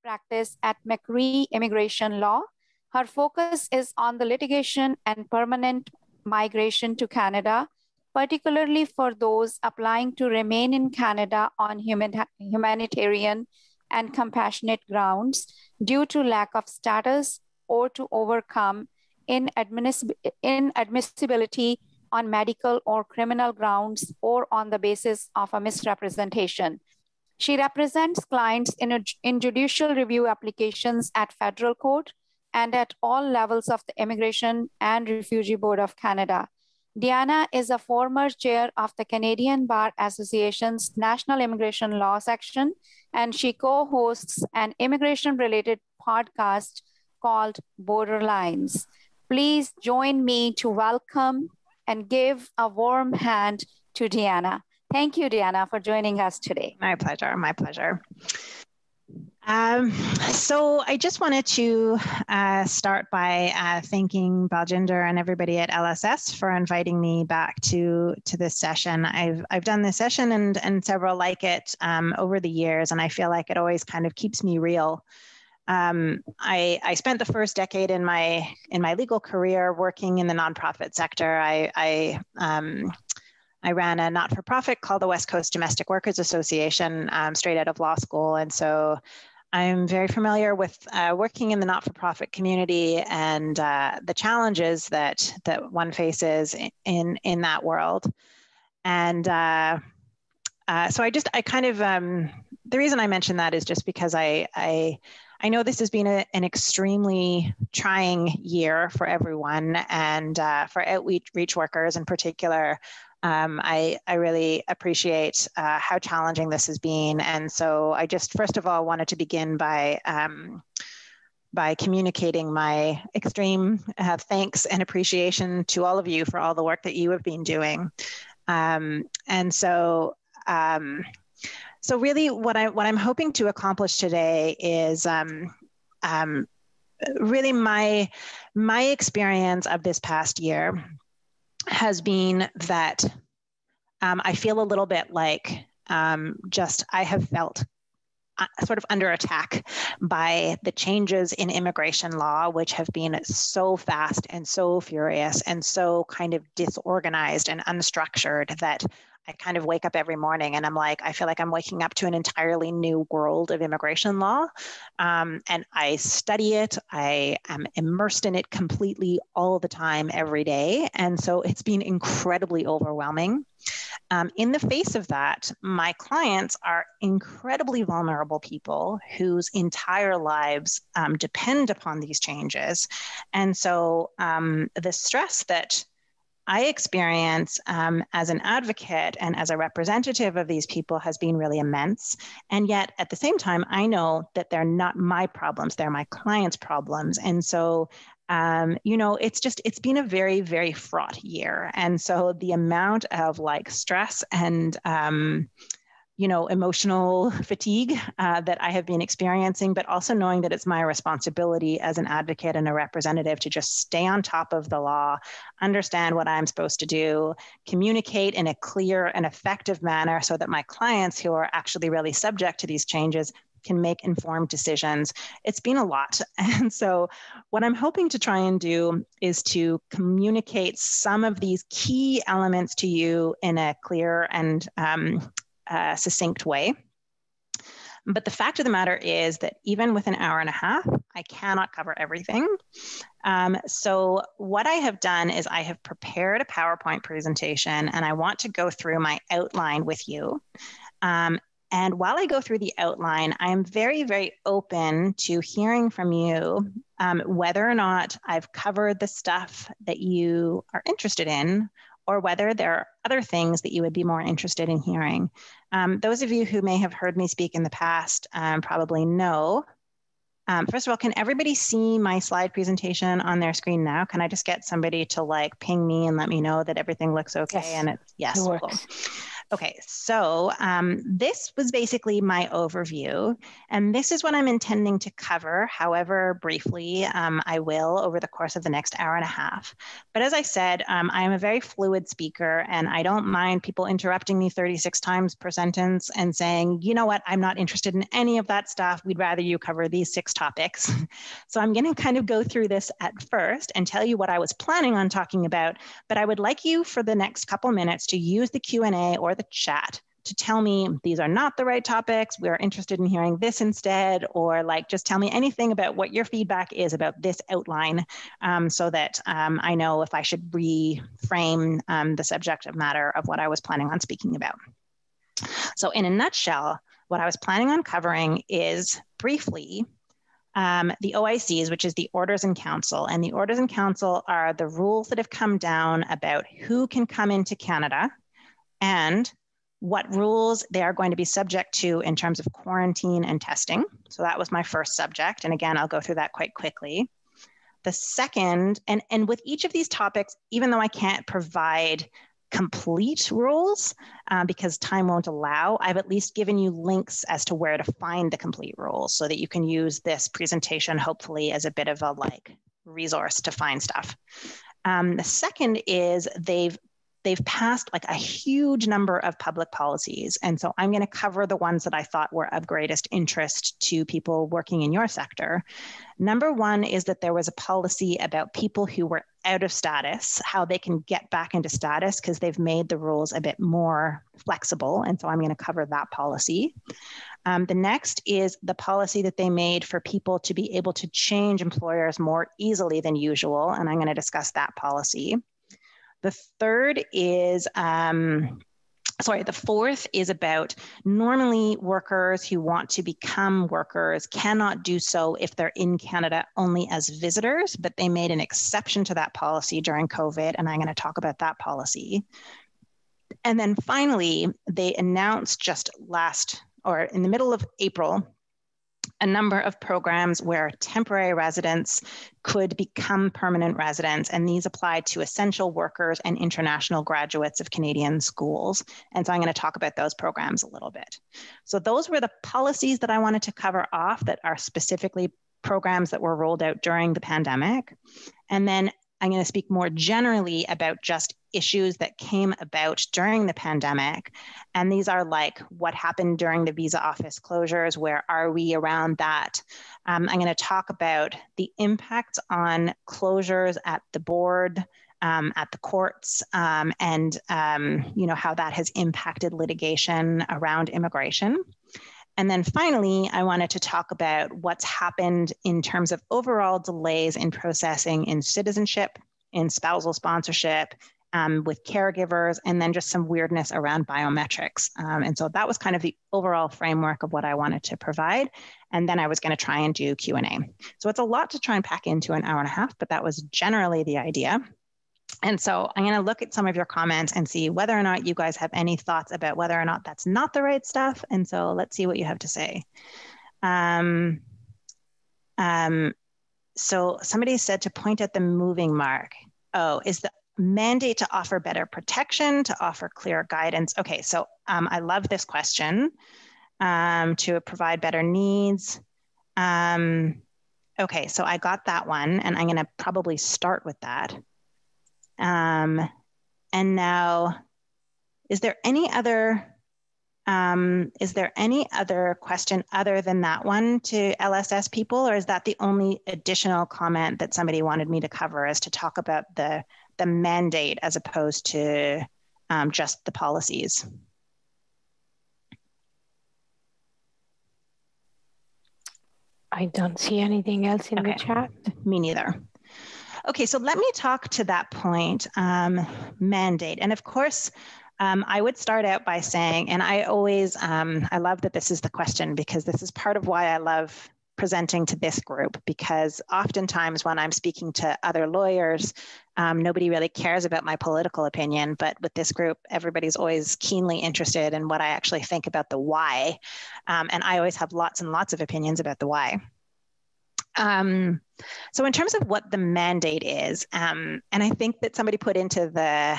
practice at McCree Immigration Law. Her focus is on the litigation and permanent migration to Canada, particularly for those applying to remain in Canada on humanitarian and compassionate grounds due to lack of status or to overcome inadmissibility on medical or criminal grounds or on the basis of a misrepresentation. She represents clients in judicial review applications at federal court and at all levels of the Immigration and Refugee Board of Canada. Deanna is a former chair of the Canadian Bar Association's National Immigration Law section, and she co-hosts an immigration-related podcast called Borderlines. Please join me to welcome and give a warm hand to Deanna. Thank you, Deanna, for joining us today. My pleasure, my pleasure. So I just wanted to start by thanking Baljinder and everybody at LSS for inviting me back to this session. I've done this session and several like it over the years, and I feel like it always kind of keeps me real. I spent the first decade in my legal career working in the nonprofit sector. I ran a not-for-profit called the West Coast Domestic Workers Association straight out of law school, and so I'm very familiar with working in the not-for-profit community and the challenges that one faces in that world. And so the reason I mention that is just because I know this has been an extremely trying year for everyone, and for outreach workers in particular. I really appreciate how challenging this has been. And so I just, first of all, wanted to begin by communicating my extreme thanks and appreciation to all of you for all the work that you have been doing. So really what I'm hoping to accomplish today is really my experience of this past year has been that I feel a little bit like I have felt sort of under attack by the changes in immigration law, which have been so fast and so furious and so kind of disorganized and unstructured that I kind of wake up every morning and I'm like, I feel like I'm waking up to an entirely new world of immigration law. And I study it. I am immersed in it completely all the time, every day. And so it's been incredibly overwhelming. In the face of that, my clients are incredibly vulnerable people whose entire lives depend upon these changes. And so the stress that I experience as an advocate and as a representative of these people has been really immense. And yet at the same time, I know that they're not my problems, they're my clients' problems. And so, it's been a very, very fraught year. And so the amount of stress and, emotional fatigue that I have been experiencing, but also knowing that it's my responsibility as an advocate and a representative to just stay on top of the law, understand what I'm supposed to do, communicate in a clear and effective manner so that my clients who are actually really subject to these changes can make informed decisions. It's been a lot. And so what I'm hoping to try and do is to communicate some of these key elements to you in a clear and succinct way. But the fact of the matter is that even with an hour and a half, I cannot cover everything. So what I have done is I have prepared a PowerPoint presentation and I want to go through my outline with you. And while I go through the outline, I am very, very open to hearing from you whether or not I've covered the stuff that you are interested in, or whether there are other things that you would be more interested in hearing. Those of you who may have heard me speak in the past probably know. First of all, can everybody see my slide presentation on their screen now? Can I just get somebody to ping me and let me know that everything looks okay? Yes, and yes, it cool. works. Okay, so this was basically my overview, and this is what I'm intending to cover, however briefly I will over the course of the next hour and a half. But as I said, I'm a very fluid speaker, and I don't mind people interrupting me 36 times per sentence and saying, you know what, I'm not interested in any of that stuff. We'd rather you cover these 6 topics. So I'm going to kind of go through this at first and tell you what I was planning on talking about, but I would like you for the next couple minutes to use the Q&A or the chat to tell me these are not the right topics, we're interested in hearing this instead, or like just tell me anything about what your feedback is about this outline, so that I know if I should reframe the subject matter of what I was planning on speaking about. So in a nutshell, what I was planning on covering is briefly the OICs, which is the Orders in Council. And the Orders in Council are the rules that have come down about who can come into Canada and what rules they are going to be subject to in terms of quarantine and testing. So that was my first subject. And again, I'll go through that quite quickly. The second, and with each of these topics, even though I can't provide complete rules because time won't allow, I've at least given you links as to where to find the complete rules so that you can use this presentation hopefully as a bit of a resource to find stuff. The second is they've passed like a huge number of public policies. And so I'm going to cover the ones that I thought were of greatest interest to people working in your sector. Number one is that there was a policy about people who were out of status, how they can get back into status because they've made the rules a bit more flexible. And so I'm going to cover that policy. The next is the policy that they made for people to be able to change employers more easily than usual. And I'm going to discuss that policy. The third is, the fourth is about normally workers who want to become workers cannot do so if they're in Canada only as visitors, but they made an exception to that policy during COVID, and I'm going to talk about that policy. And then finally, they announced just in the middle of April, a number of programs where temporary residents could become permanent residents, and these applied to essential workers and international graduates of Canadian schools. And so I'm going to talk about those programs a little bit. So those were the policies that I wanted to cover off that are specifically programs that were rolled out during the pandemic. And then I'm going to speak more generally about just issues that came about during the pandemic. And these are like what happened during the visa office closures, where are we around that? I'm going to talk about the impacts on closures at the board, at the courts, and how that has impacted litigation around immigration. And then finally, I wanted to talk about what's happened in terms of overall delays in processing in citizenship, in spousal sponsorship, with caregivers, and then just some weirdness around biometrics. And so that was kind of the overall framework of what I wanted to provide. And then I was going to try and do Q&A. So it's a lot to try and pack into an hour and a half, but that was generally the idea. And so I'm going to look at some of your comments and see whether or not you guys have any thoughts about whether or not that's not the right stuff. And so let's see what you have to say. So somebody said to point at the moving mark. Oh, is the mandate to offer better protection, to offer clear guidance? Okay, so I love this question. To provide better needs. Okay, so I got that one, and I'm going to probably start with that. And now, is there any other question other than that one to LSS people, or is that the only additional comment that somebody wanted me to cover, is to talk about the mandate as opposed to just the policies? I don't see anything else in the chat. Me neither. Okay, so let me talk to that point, mandate. And of course, I would start out by saying, and I always, I love that this is the question, because this is part of why I love presenting to this group, because oftentimes when I'm speaking to other lawyers, nobody really cares about my political opinion, but with this group, everybody's always keenly interested in what I actually think about the why. And I always have lots and lots of opinions about the why. So in terms of what the mandate is, and I think that somebody put into the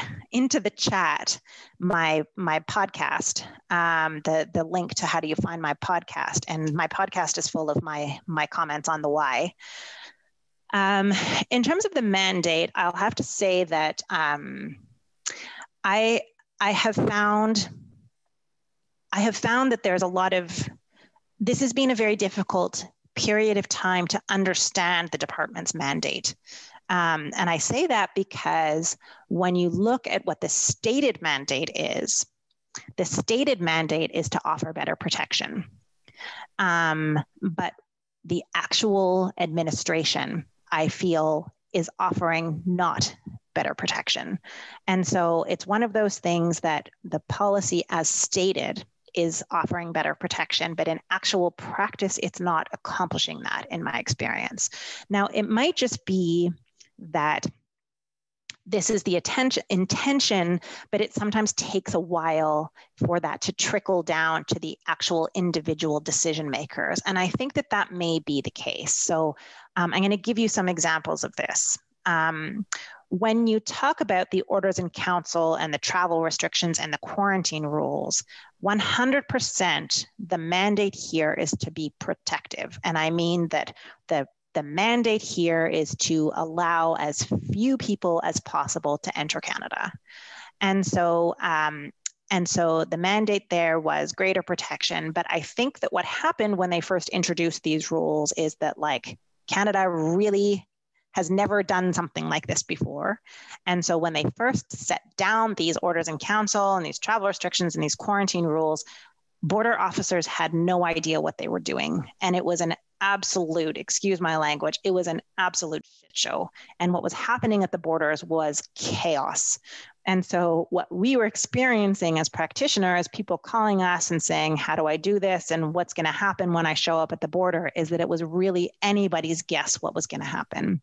chat my podcast, the link to how do you find my podcast, and my podcast is full of my comments on the why. In terms of the mandate, I'll have to say that I have found that there's a lot of, this has been a very difficult period of time to understand the department's mandate. And I say that because when you look at what the stated mandate is, the stated mandate is to offer better protection. But the actual administration, I feel, is offering not better protection. And so it's one of those things that the policy as stated is offering better protection, but in actual practice, it's not accomplishing that in my experience. Now, it might just be that this is the intention, but it sometimes takes a while for that to trickle down to the actual individual decision makers. And I think that that may be the case. So I'm going to give you some examples of this. When you talk about the orders in council and the travel restrictions and the quarantine rules, 100% the mandate here is to be protective. And I mean that the mandate here is to allow as few people as possible to enter Canada. And so the mandate there was greater protection. But I think that what happened when they first introduced these rules is that, like, Canada really has never done something like this before. And so when they first set down these orders in council and these travel restrictions and these quarantine rules, border officers had no idea what they were doing. And it was an absolute, excuse my language, it was an absolute shit show. And what was happening at the borders was chaos. And so what we were experiencing as practitioners, people calling us and saying, how do I do this? And what's going to happen when I show up at the border, is that it was really anybody's guess what was going to happen.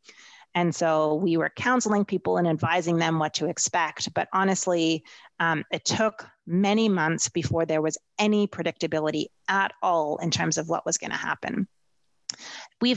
And so we were counseling people and advising them what to expect. But honestly, it took many months before there was any predictability at all in terms of what was going to happen.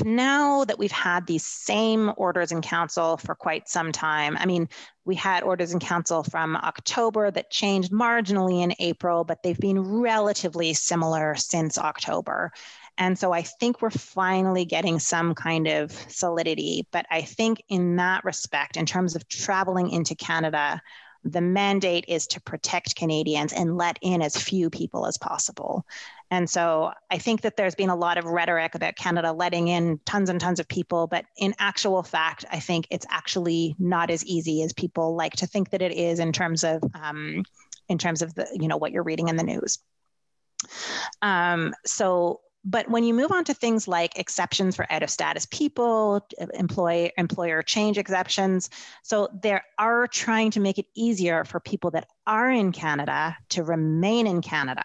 Now that we've had these same orders in council for quite some time. I mean, we had orders in council from October that changed marginally in April, but they've been relatively similar since October. And so I think we're finally getting some kind of solidity. But I think in that respect, in terms of traveling into Canada, the mandate is to protect Canadians and let in as few people as possible. And so I think that there's been a lot of rhetoric about Canada letting in tons and tons of people, but in actual fact, I think it's actually not as easy as people like to think that it is in terms of the, you know, what you're reading in the news. But when you move on to things like exceptions for out of status people, employer change exceptions, so they are trying to make it easier for people that are in Canada to remain in Canada.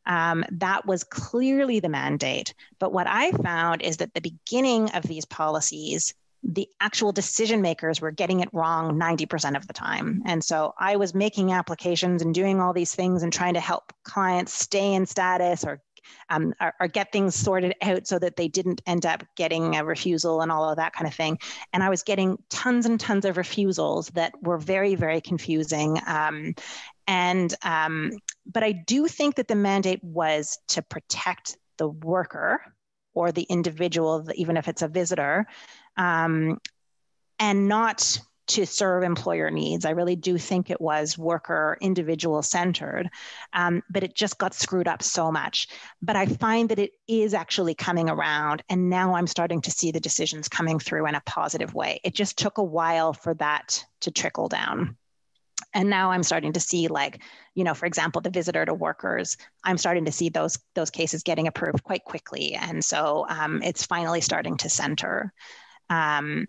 That was clearly the mandate. But what I found is that the beginning of these policies, the actual decision makers were getting it wrong 90% of the time. And so I was making applications and doing all these things and trying to help clients stay in status or get things sorted out so that they didn't end up getting a refusal and all of that kind of thing. And I was getting tons and tons of refusals that were very, very confusing. But I do think that the mandate was to protect the worker or the individual, even if it's a visitor, and not to serve employer needs. I really do think it was worker, individual centered, but it just got screwed up so much. But I find that it is actually coming around, and now I'm starting to see the decisions coming through in a positive way. It just took a while for that to trickle down. And now I'm starting to see, like, you know, for example, the visitor to workers, I'm starting to see those cases getting approved quite quickly. And so it's finally starting to center. And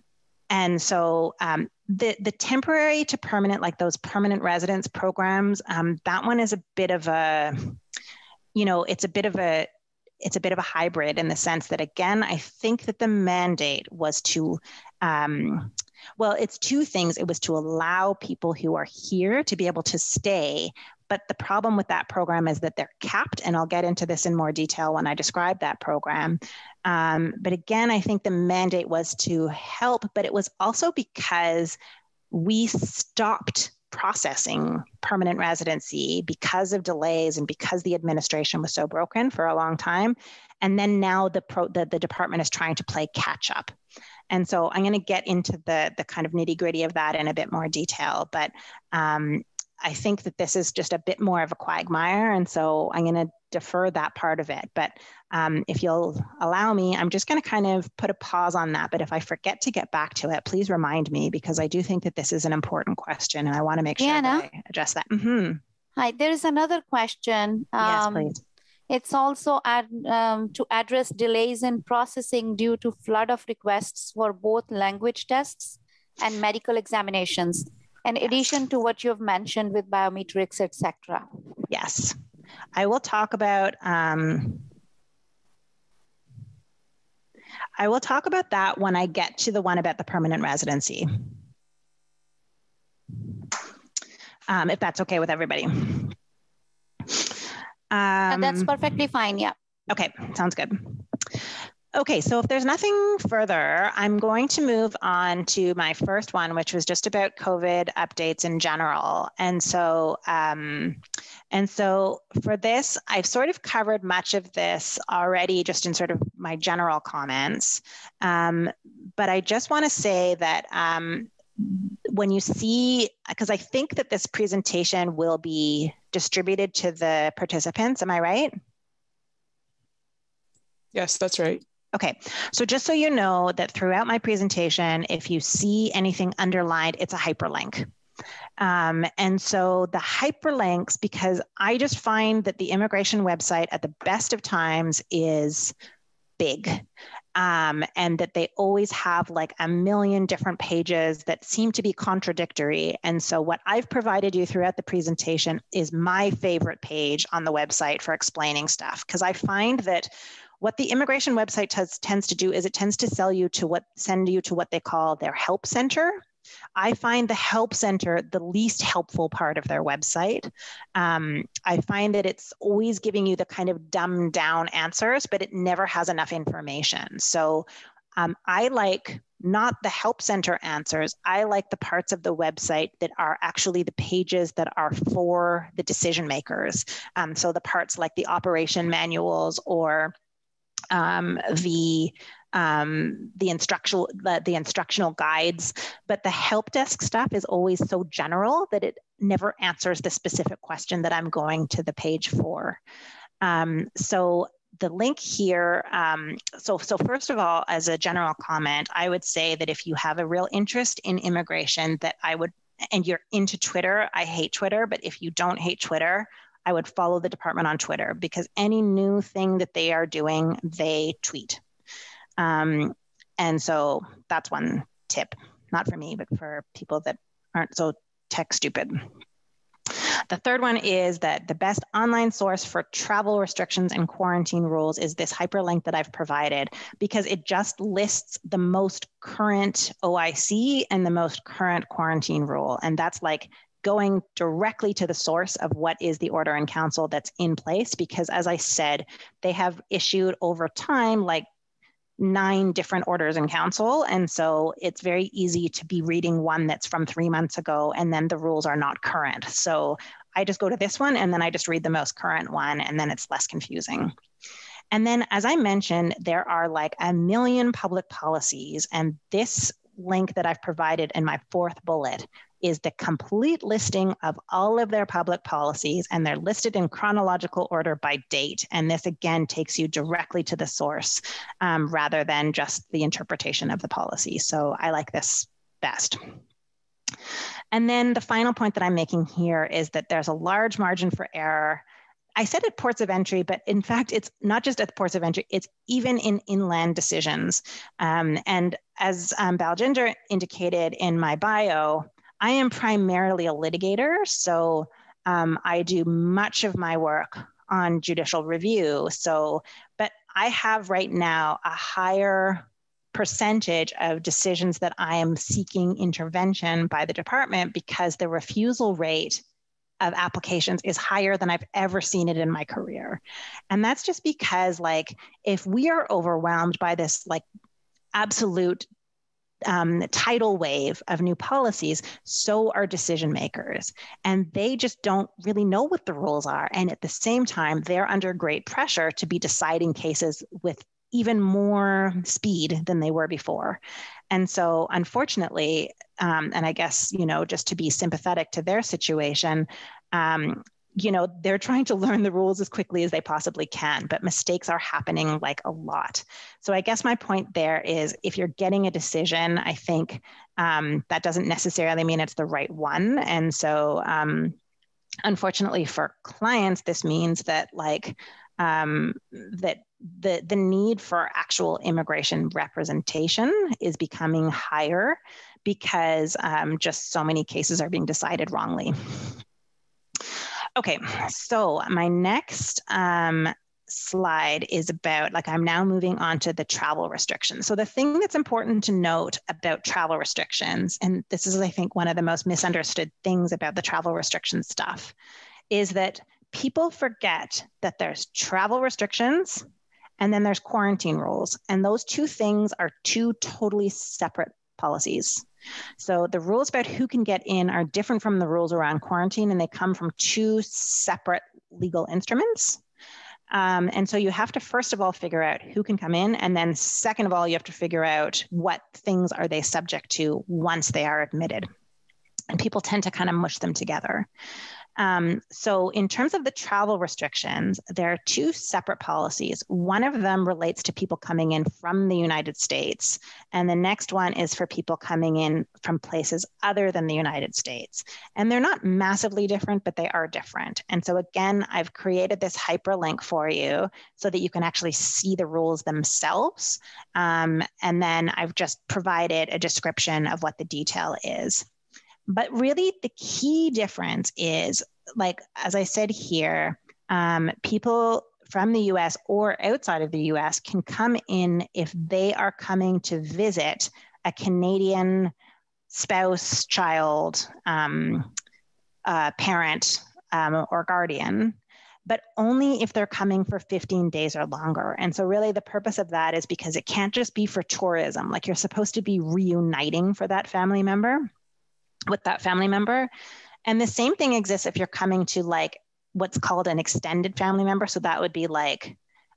so the temporary to permanent, like those permanent residence programs, that one is a bit of a, you know, it's a bit of a hybrid in the sense that, again, I think that the mandate was to, well, it's two things. It was to allow people who are here to be able to stay, But the problem with that program is that they're capped, and I'll get into this in more detail when I describe that program. But again, I think the mandate was to help, but it was also because we stopped processing permanent residency because of delays and because the administration was so broken for a long time. And then now the department is trying to play catch up. And so I'm going to get into the kind of nitty gritty of that in a bit more detail. But I think that this is just a bit more of a quagmire. And so I'm going to defer that part of it. But if you'll allow me, I'm just going to kind of put a pause on that. But if I forget to get back to it, please remind me, because I do think that this is an important question and I want to make sure that I address that. Mm-hmm. Hi, there is another question. Yes, please. It's also to address delays in processing due to flood of requests for both language tests and medical examinations, in addition to what you've mentioned with biometrics, etc. Yes, I will talk about that when I get to the one about the permanent residency. If that's okay with everybody. That's perfectly fine, yeah. Okay, sounds good. Okay, so if there's nothing further, I'm going to move on to my first one, which was just about COVID updates in general. And so for this, I've sort of covered much of this already just in sort of my general comments. But I just want to say that when you see, because I think that this presentation will be distributed to the participants, am I right? Yes, that's right. Okay, so just so you know that throughout my presentation, if you see anything underlined, it's a hyperlink. And so the hyperlinks, because I just find that the immigration website at the best of times is big. And that they always have like a million different pages that seem to be contradictory. And so what I've provided you throughout the presentation is my favorite page on the website for explaining stuff. Because I find that what the immigration website tends to do is it tends to send you to what they call their help center. I find the help center the least helpful part of their website. I find that it's always giving you the kind of dumbed down answers, but it never has enough information. So I like not the help center answers. I like the parts of the website that are actually the pages that are for the decision makers. So the parts like the operation manuals or the instructional guides, but the help desk stuff is always so general that it never answers the specific question that I'm going to the page for. So the link here, so first of all, as a general comment, I would say that if you have a real interest in immigration, and you're into Twitter, I hate Twitter, but if you don't hate Twitter, I would follow the department on Twitter, because any new thing that they are doing, they tweet. And so that's one tip, not for me, but for people that aren't so tech stupid. The third one is that the best online source for travel restrictions and quarantine rules is this hyperlink that I've provided, because it just lists the most current OIC and the most current quarantine rule. And that's like going directly to the source of what is the order in council that's in place, because as I said, they have issued over time like 9 different orders in council. And so it's very easy to be reading one that's from 3 months ago and then the rules are not current. So I just go to this one and then I just read the most current one, and then it's less confusing. And then, as I mentioned, there are like a million public policies, and this link that I've provided in my 4th bullet is the complete listing of all of their public policies, and they're listed in chronological order by date. And this again takes you directly to the source rather than just the interpretation of the policy. So I like this best. And then the final point that I'm making here is that there's a large margin for error. I said at ports of entry, but in fact, it's not just at the ports of entry, it's even in inland decisions. And as Baljinder indicated in my bio, I am primarily a litigator, so I do much of my work on judicial review. But I have right now a higher percentage of decisions that I am seeking intervention by the department, because the refusal rate of applications is higher than I've ever seen it in my career. And that's just because like, if we are overwhelmed by this like absolute tidal wave of new policies, so are decision makers. And they just don't really know what the rules are. And at the same time, they're under great pressure to be deciding cases with even more speed than they were before. And so unfortunately, and I guess, you know, just to be sympathetic to their situation, you know, they're trying to learn the rules as quickly as they possibly can, but mistakes are happening like a lot. So I guess my point there is if you're getting a decision, I think that doesn't necessarily mean it's the right one. And so unfortunately for clients, this means that like, that the need for actual immigration representation is becoming higher because just so many cases are being decided wrongly. Okay, so my next slide is about, like, I'm now moving on to the travel restrictions. So the thing that's important to note about travel restrictions, and this is, I think, one of the most misunderstood things about the travel restriction stuff, is that people forget that there's travel restrictions and then there's quarantine rules. And those two things are two totally separate policies. So the rules about who can get in are different from the rules around quarantine, and they come from two separate legal instruments. And so you have to, first of all, figure out who can come in. And then second of all, you have to figure out what things are they subject to once they are admitted. And people tend to kind of mush them together. So in terms of the travel restrictions, there are two separate policies. One of them relates to people coming in from the United States, and the next one is for people coming in from places other than the United States. And they're not massively different, but they are different. And so again, I've created this hyperlink for you so that you can actually see the rules themselves. And then I've just provided a description of what the detail is. But really, the key difference is, like, as I said here, people from the US or outside of the US can come in if they are coming to visit a Canadian spouse, child, parent, or guardian, but only if they're coming for 15 days or longer. And so really the purpose of that is because it can't just be for tourism. Like, you're supposed to be reuniting for that family member. With that family member. And the same thing exists if you're coming to, like, what's called an extended family member. So that would be like,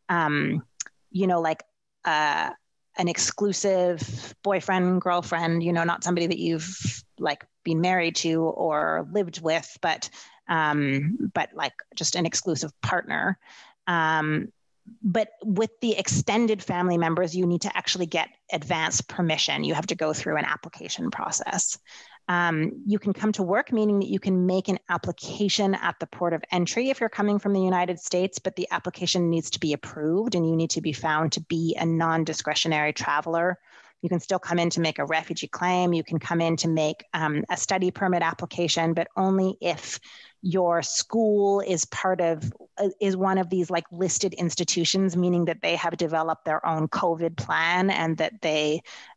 you know, like an exclusive boyfriend, girlfriend, you know, not somebody that you've like been married to or lived with, but like just an exclusive partner. But with the extended family members, you need to actually get advance permission. You have to go through an application process. You can come to work, meaning that you can make an application at the port of entry if you're coming from the United States, but the application needs to be approved and you need to be found to be a non-discretionary traveler. You can still come in to make a refugee claim. You can come in to make a study permit application, but only if your school is one of these like listed institutions, meaning that they have developed their own COVID plan and that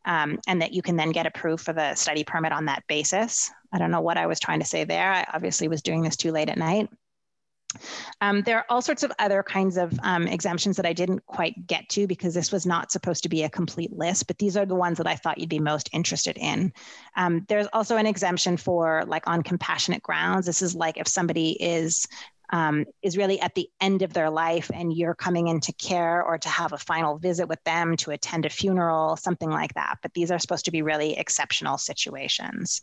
and that you can then get approved for the study permit on that basis. I don't know what I was trying to say there. I obviously was doing this too late at night. There are all sorts of other kinds of exemptions that I didn't quite get to because this was not supposed to be a complete list, but these are the ones that I thought you'd be most interested in. There's also an exemption for, like, on compassionate grounds. This is like if somebody is really at the end of their life and you're coming into care or to have a final visit with them, to attend a funeral, something like that. But these are supposed to be really exceptional situations.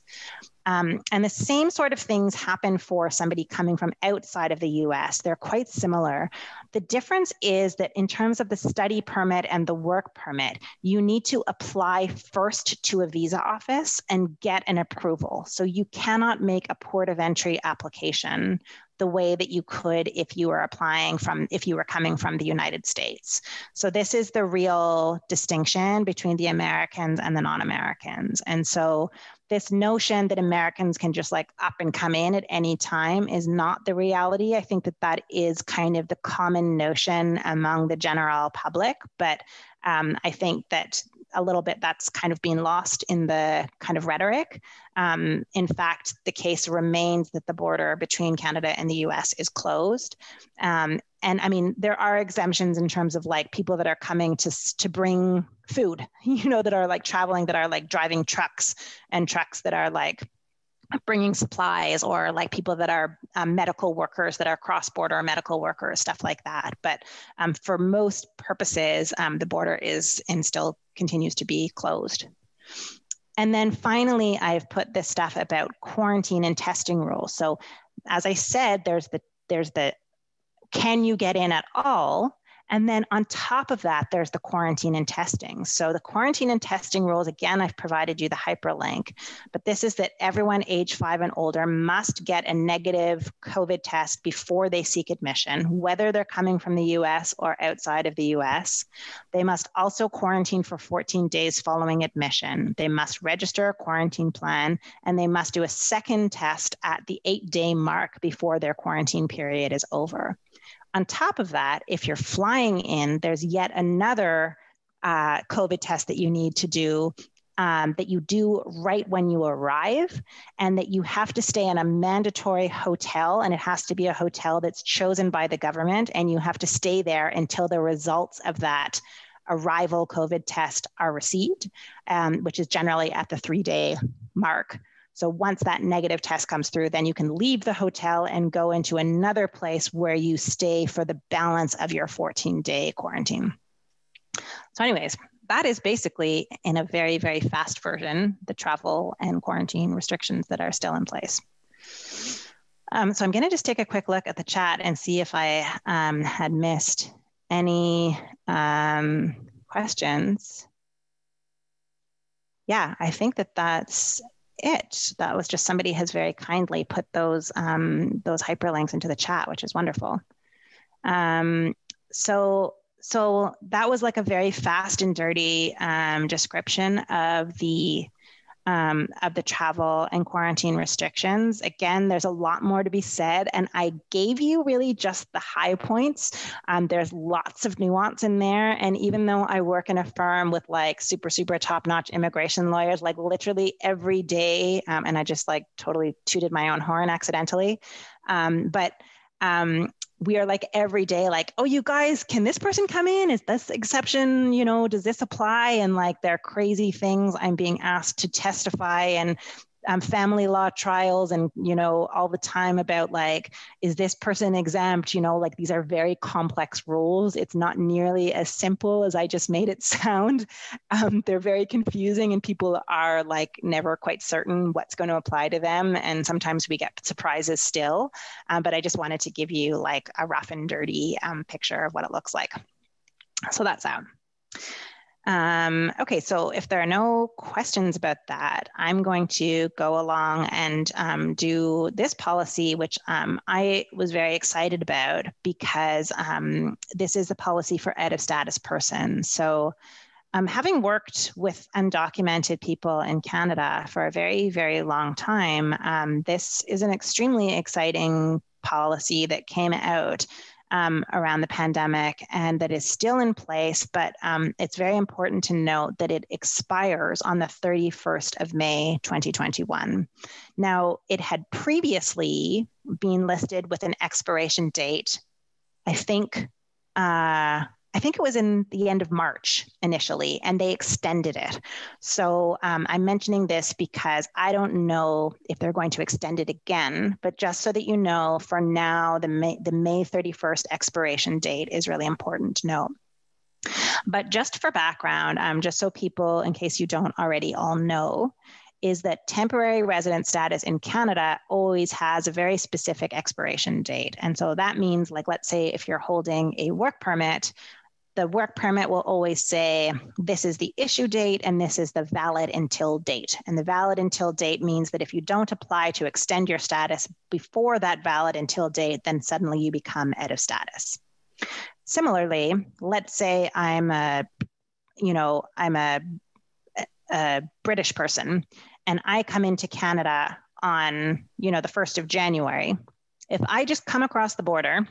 And the same sort of things happen for somebody coming from outside of the US. They're quite similar. The difference is that in terms of the study permit and the work permit, you need to apply first to a visa office and get an approval. So you cannot make a port of entry application the way that you could if you were coming from the United States. So this is the real distinction between the Americans and the non-Americans. And so this notion that Americans can just like up and come in at any time is not the reality. I think that is kind of the common notion among the general public, but I think that a little bit that's kind of been lost in the kind of rhetoric. In fact, the case remains that the border between Canada and the US is closed. And I mean, there are exemptions in terms of like people that are coming to bring food, you know, that are like traveling, that are like driving trucks, and trucks that are like bringing supplies, or like people that are medical workers that are cross-border medical workers, stuff like that. But for most purposes, the border is and still continues to be closed. And then finally, I've put this stuff about quarantine and testing rules. So as I said, there's the can you get in at all? And then on top of that, there's the quarantine and testing. So the quarantine and testing rules, again, I've provided you the hyperlink, but this is that everyone age 5 and older must get a negative COVID test before they seek admission, whether they're coming from the US or outside of the US. They must also quarantine for 14 days following admission. They must register a quarantine plan, and they must do a second test at the 8-day mark before their quarantine period is over. On top of that, if you're flying in, there's yet another COVID test that you need to do, that you do right when you arrive, and that you have to stay in a mandatory hotel, and it has to be a hotel that's chosen by the government, and you have to stay there until the results of that arrival COVID test are received, which is generally at the 3-day mark. So once that negative test comes through, then you can leave the hotel and go into another place where you stay for the balance of your 14-day quarantine. So anyways, that is basically, in a very, very fast version, the travel and quarantine restrictions that are still in place. So I'm going to just take a quick look at the chat and see if I had missed any questions. Yeah, I think that's it. That was just somebody has very kindly put those hyperlinks into the chat, which is wonderful. So that was like a very fast and dirty description of the travel and quarantine restrictions. Again, there's a lot more to be said, and I gave you really just the high points. There's lots of nuance in there, and even though I work in a firm with like super top-notch immigration lawyers, like literally every day, and I just like totally tooted my own horn accidentally, but we are like every day, like, oh, you guys, can this person come in? Is this exception, you know, does this apply? And like, there are crazy things I'm being asked to testify, and family law trials, and, you know, all the time about like, is this person exempt? You know, like these are very complex rules. It's not nearly as simple as I just made it sound. They're very confusing, and people are like never quite certain what's going to apply to them. And sometimes we get surprises still. But I just wanted to give you like a rough and dirty picture of what it looks like. So that's out. Okay, so if there are no questions about that, I'm going to go along and do this policy, which I was very excited about, because this is a policy for out of status persons. So having worked with undocumented people in Canada for a very, very long time, this is an extremely exciting policy that came out around the pandemic, and that is still in place, but it's very important to note that it expires on the 31st of May, 2021. Now, it had previously been listed with an expiration date, I think it was in the end of March initially, and they extended it. So I'm mentioning this because I don't know if they're going to extend it again, but just so that you know, for now, the May 31st expiration date is really important to know. But just for background, just so people, in case you don't already all know, is that temporary resident status in Canada always has a very specific expiration date. And so that means, like, let's say if you're holding a work permit, the work permit will always say, this is the issue date and this is the valid until date. And the valid until date means that if you don't apply to extend your status before that valid until date, then suddenly you become out of status. Similarly, let's say I'm a British person, and I come into Canada on, the 1st of January. If I just come across the border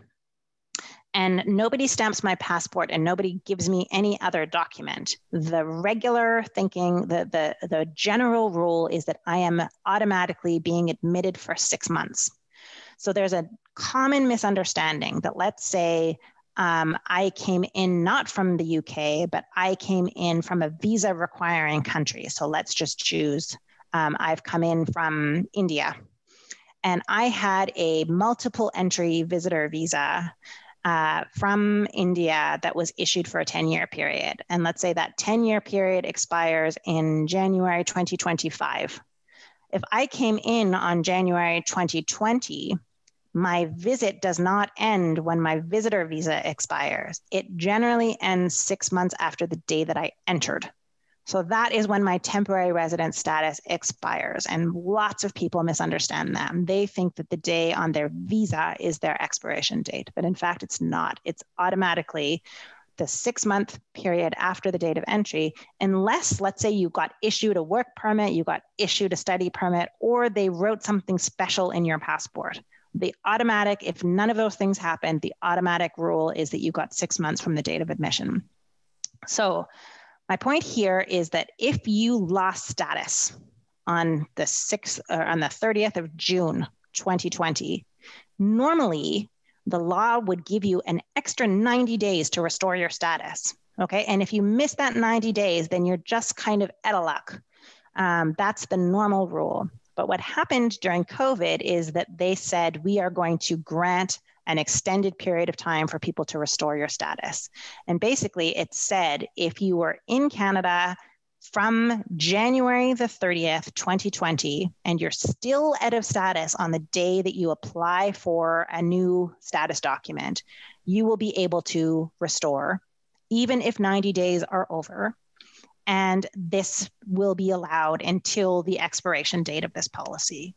and nobody stamps my passport and nobody gives me any other document, the regular thinking, the general rule is that I am automatically being admitted for 6 months. So there's a common misunderstanding that, let's say I came in not from the UK, but I came in from a visa requiring country. So let's just choose, I've come in from India, and I had a multiple entry visitor visa from India that was issued for a 10-year period. And let's say that 10-year period expires in January 2025. If I came in on January 2020, my visit does not end when my visitor visa expires. It generally ends 6 months after the day that I entered. So that is when my temporary resident status expires. And lots of people misunderstand that. They think that the day on their visa is their expiration date, but in fact, it's not. It's automatically the 6 month period after the date of entry, unless, let's say, you got issued a work permit, you got issued a study permit, or they wrote something special in your passport. The automatic, if none of those things happen, the automatic rule is that you got 6 months from the date of admission. So my point here is that if you lost status on the 30th of June, 2020, normally the law would give you an extra 90 days to restore your status. Okay. And if you miss that 90 days, then you're just kind of out of luck. That's the normal rule. But what happened during COVID is that they said, we are going to grant an extended period of time for people to restore your status. And basically it said, if you were in Canada from January the 30th, 2020, and you're still out of status on the day that you apply for a new status document, you will be able to restore, even if 90 days are over. And this will be allowed until the expiration date of this policy.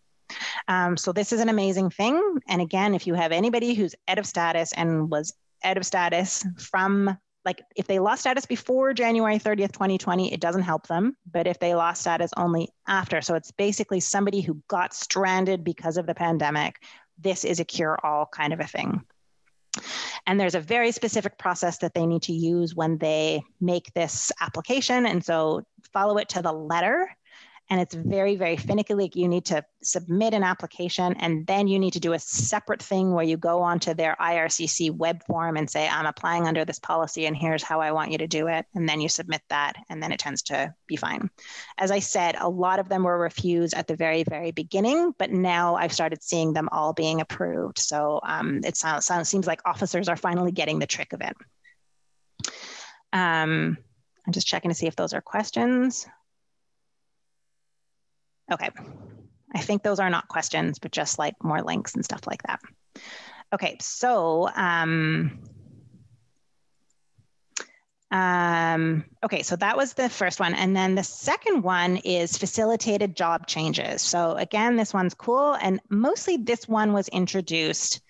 So this is an amazing thing. And again, if you have anybody who's out of status and was out of status from, like, if they lost status before January 30th, 2020, it doesn't help them. But if they lost status only after, so it's basically somebody who got stranded because of the pandemic, this is a cure-all kind of a thing. And there's a very specific process that they need to use when they make this application. And so follow it to the letter. And it's very, very finicky. Like, you need to submit an application, and then you need to do a separate thing where you go onto their IRCC web form and say, I'm applying under this policy and here's how I want you to do it. And then you submit that, and then it tends to be fine. As I said, a lot of them were refused at the very, very beginning, but now I've started seeing them all being approved. So it seems like officers are finally getting the trick of it. I'm just checking to see if those are questions. Okay, I think those are not questions, but just like more links and stuff like that. Okay, so okay, so that was the first one. And then the second one is facilitated job changes. So again, this one's cool. And mostly this one was introduced.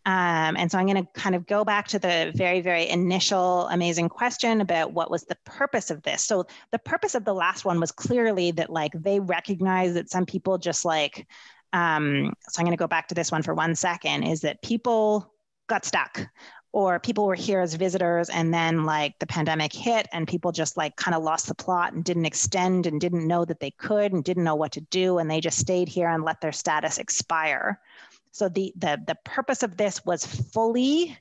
And so I'm going to kind of go back to the very, very initial amazing question about what was the purpose of this. So the purpose of the last one was clearly that, like, they recognize that some people just like, so I'm going to go back to this one for 1 second, is that people got stuck, or people were here as visitors, and then like the pandemic hit and people just like kind of lost the plot and didn't extend and didn't know that they could and didn't know what to do. And they just stayed here and let their status expire. So the purpose of this was fully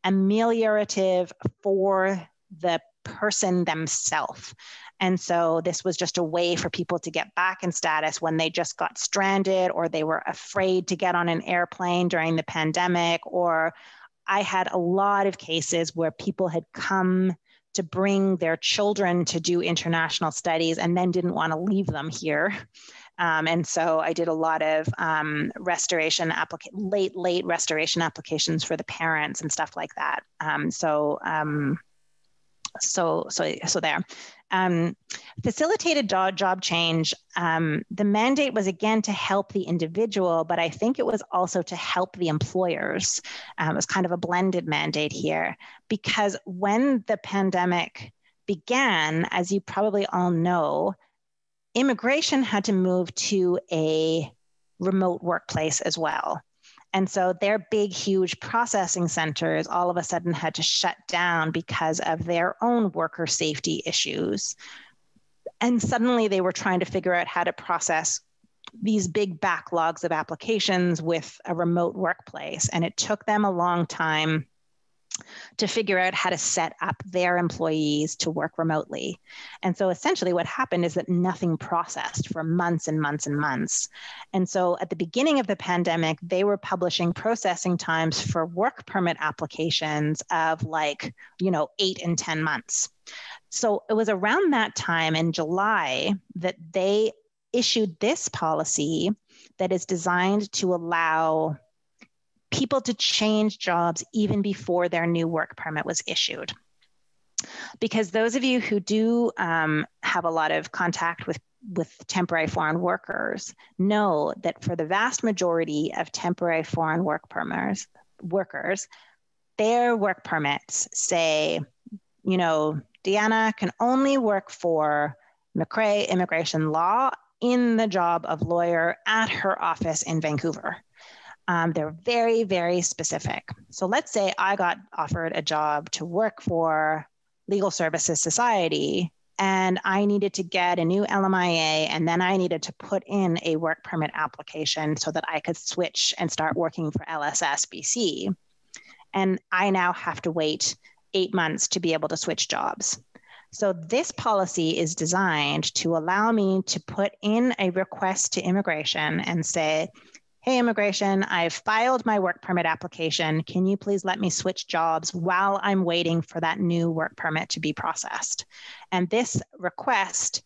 ameliorative for the person themselves. And so this was just a way for people to get back in status when they just got stranded, or they were afraid to get on an airplane during the pandemic. Or I had a lot of cases where people had come to bring their children to do international studies and then didn't want to leave them here. And so I did a lot of late restoration applications for the parents and stuff like that. So there. Facilitated job change. The mandate was, again, to help the individual, but I think it was also to help the employers. It was kind of a blended mandate here, because when the pandemic began, as you probably all know, immigration had to move to a remote workplace as well. And so their big, huge processing centers all of a sudden had to shut down because of their own worker safety issues. And suddenly they were trying to figure out how to process these big backlogs of applications with a remote workplace. And it took them a long time to figure out how to set up their employees to work remotely. And so essentially what happened is that nothing processed for months and months and months. And so at the beginning of the pandemic, they were publishing processing times for work permit applications of 8 and 10 months. So it was around that time in July that they issued this policy that is designed to allow people to change jobs even before their new work permit was issued. Because those of you who do have a lot of contact with temporary foreign workers know that for the vast majority of temporary foreign workers, their work permits say, Deanna can only work for McRae Immigration Law in the job of lawyer at her office in Vancouver. They're very, very specific. So let's say I got offered a job to work for Legal Services Society, and I needed to get a new LMIA, and then I needed to put in a work permit application so that I could switch and start working for LSS BC. And I now have to wait 8 months to be able to switch jobs. So this policy is designed to allow me to put in a request to immigration and say, hey, immigration, I've filed my work permit application. Can you please let me switch jobs while I'm waiting for that new work permit to be processed? And this request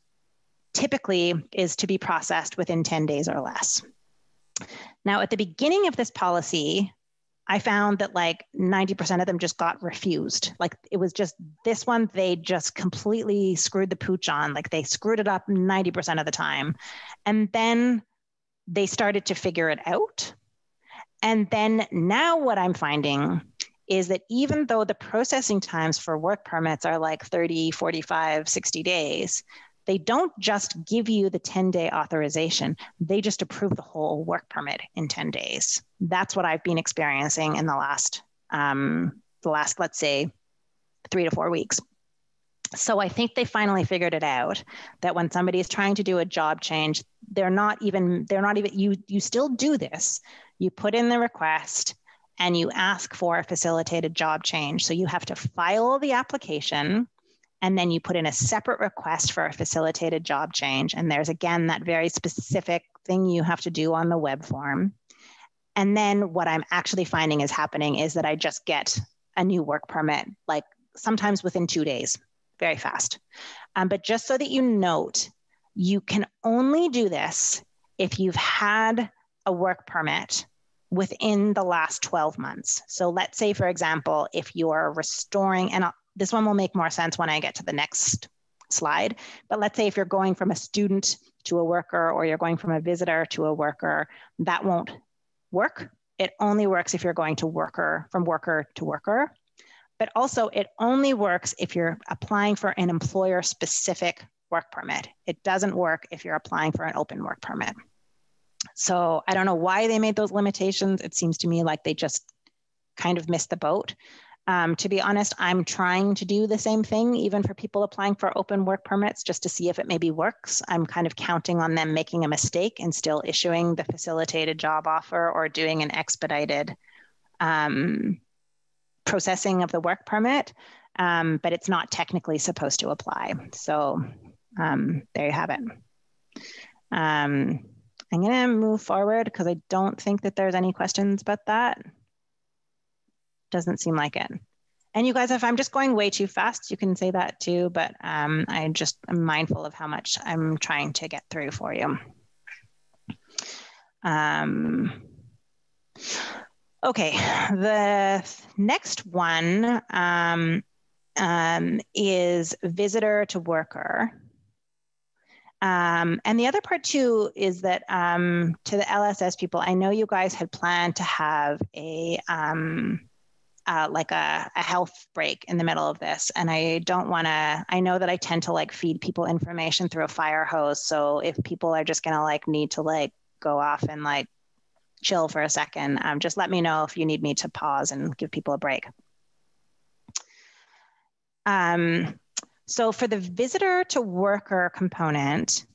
typically is to be processed within 10 days or less. Now, at the beginning of this policy, I found that 90% of them just got refused. It was just this one, they just completely screwed the pooch on. They screwed it up 90% of the time. And then they started to figure it out. And then now what I'm finding is that even though the processing times for work permits are 30, 45, 60 days, they don't just give you the 10-day authorization. They just approve the whole work permit in 10 days. That's what I've been experiencing in the last, let's say, 3 to 4 weeks. So I think they finally figured it out that when somebody is trying to do a job change, you still do this. You put in the request and you ask for a facilitated job change. So you have to file the application and then you put in a separate request for a facilitated job change. And there's, again, that very specific thing you have to do on the web form. And then what I'm actually finding is happening is that I just get a new work permit, sometimes within 2 days, very fast. But just so that you note, you can only do this if you've had a work permit within the last 12 months. So let's say, for example, if you're restoring, and this one will make more sense when I get to the next slide, but let's say if you're going from a student to a worker or you're going from a visitor to a worker, that won't work. It only works if you're going to from worker to worker. But also it only works if you're applying for an employer-specific work permit. It doesn't work if you're applying for an open work permit. So I don't know why they made those limitations. It seems to me like they just kind of missed the boat. To be honest, I'm trying to do the same thing, even for people applying for open work permits, just to see if it maybe works. I'm kind of counting on them making a mistake and still issuing the facilitated job offer or doing an expedited processing of the work permit, but it's not technically supposed to apply. So there you have it. I'm going to move forward because I don't think that there's any questions about that. Doesn't seem like it. And you guys, if I'm just going way too fast, you can say that too, but I just am mindful of how much I'm trying to get through for you. Okay, the next one is visitor to worker. And the other part too is that to the LSS people, I know you guys had planned to have a health break in the middle of this. And I don't want to, I know that I tend to feed people information through a fire hose. So if people are just going to need to go off and chill for a second, just let me know if you need me to pause and give people a break. So for the visitor to worker component,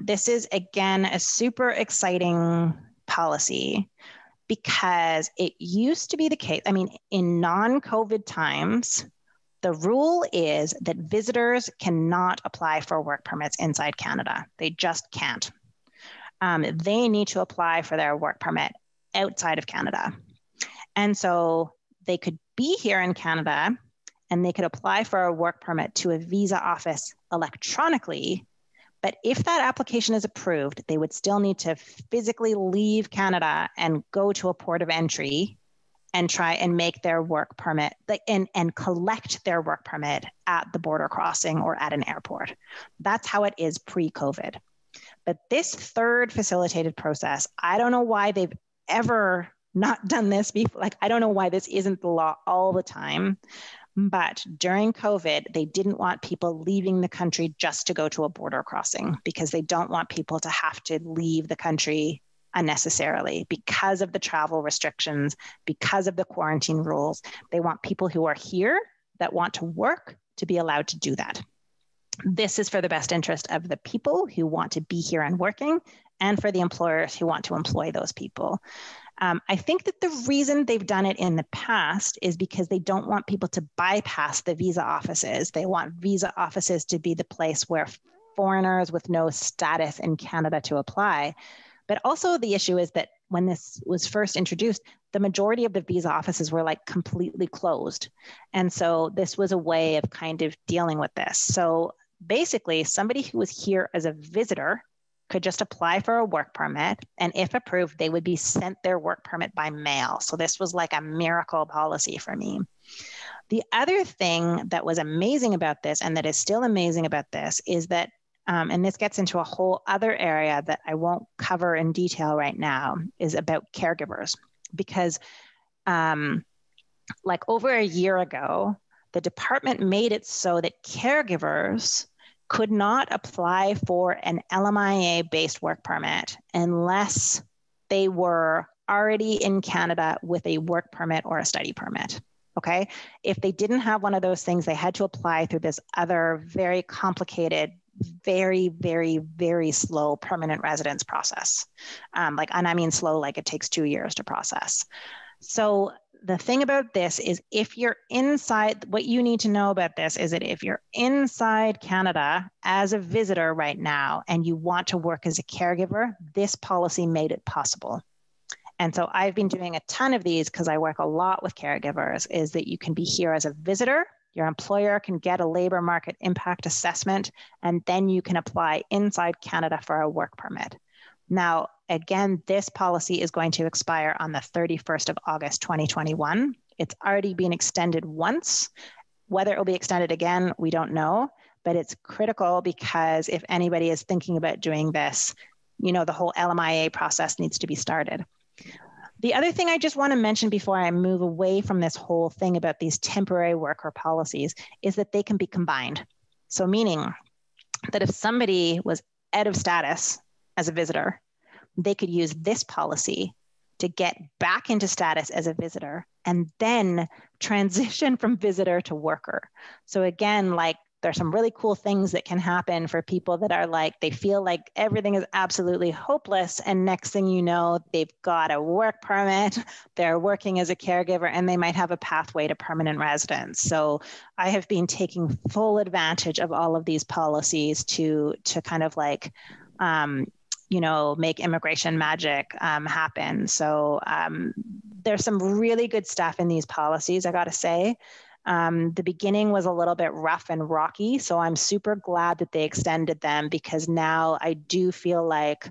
this is, again, a super exciting policy because it used to be the case. I mean, in non-COVID times, the rule is that visitors cannot apply for work permits inside Canada. They just can't. They need to apply for their work permit outside of Canada. And so they could be here in Canada and they could apply for a work permit to a visa office electronically. But if that application is approved, they would still need to physically leave Canada and go to a port of entry and try and make their work permit and collect their work permit at the border crossing or at an airport. That's how it is pre-COVID. But this third facilitated process, I don't know why they've ever not done this before. Like, I don't know why this isn't the law all the time. But during COVID, they didn't want people leaving the country just to go to a border crossing because they don't want people to have to leave the country unnecessarily because of the travel restrictions, because of the quarantine rules. They want people who are here that want to work to be allowed to do that. This is for the best interest of the people who want to be here and working, and for the employers who want to employ those people. I think that the reason they've done it in the past is because they don't want people to bypass the visa offices. They want visa offices to be the place where foreigners with no status in Canada to apply. But also the issue is that when this was first introduced, the majority of the visa offices were like completely closed. And so this was a way of kind of dealing with this. So basically, somebody who was here as a visitor could just apply for a work permit. And if approved, they would be sent their work permit by mail. So this was like a miracle policy for me. The other thing that was amazing about this, and that is still amazing about this, is that and this gets into a whole other area that I won't cover in detail right now, is about caregivers. Because like over a year ago, the department made it so that caregivers could not apply for an LMIA-based work permit unless they were already in Canada with a work permit or a study permit. Okay. If they didn't have one of those things, they had to apply through this other very complicated, very, very, very slow permanent residence process. And I mean slow, like it takes 2 years to process. So the thing about this is if you're inside, what you need to know about this is that if you're inside Canada as a visitor right now and you want to work as a caregiver, this policy made it possible. And so I've been doing a ton of these because I work a lot with caregivers, is that you can be here as a visitor. Your employer can get a labor market impact assessment, and then you can apply inside Canada for a work permit. Now, again, this policy is going to expire on the 31st of August, 2021. It's already been extended once. Whether it will be extended again, we don't know, but it's critical because if anybody is thinking about doing this, the whole LMIA process needs to be started. The other thing I just want to mention before I move away from this whole thing about these temporary worker policies is that they can be combined. So meaning that if somebody was out of status as a visitor, they could use this policy to get back into status as a visitor and then transition from visitor to worker. So again, there's some really cool things that can happen for people that are they feel like everything is absolutely hopeless. And next thing you know, they've got a work permit, they're working as a caregiver, and they might have a pathway to permanent residence. So I have been taking full advantage of all of these policies to kind of make immigration magic happen. So there's some really good stuff in these policies, I got to say. The beginning was a little bit rough and rocky, so I'm super glad that they extended them because now I do feel like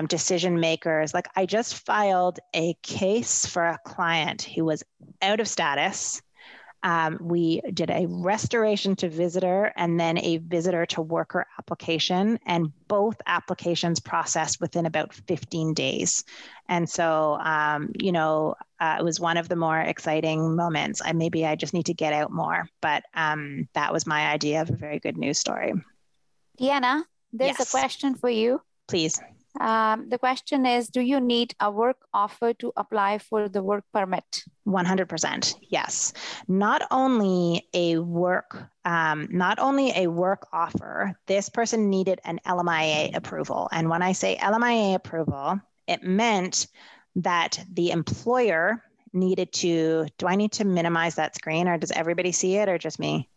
decision makers, I just filed a case for a client who was out of status. We did a restoration to visitor and then a visitor to worker application, and both applications processed within about 15 days. And so, it was one of the more exciting moments. Maybe I just need to get out more, but that was my idea of a very good news story. Deanna, there's a question for you. Please. The question is, do you need a work offer to apply for the work permit? 100%, yes. Not only a work offer, this person needed an LMIA approval. And when I say LMIA approval, it meant that the employer needed to, do I need to minimize that screen, or does everybody see it, or just me?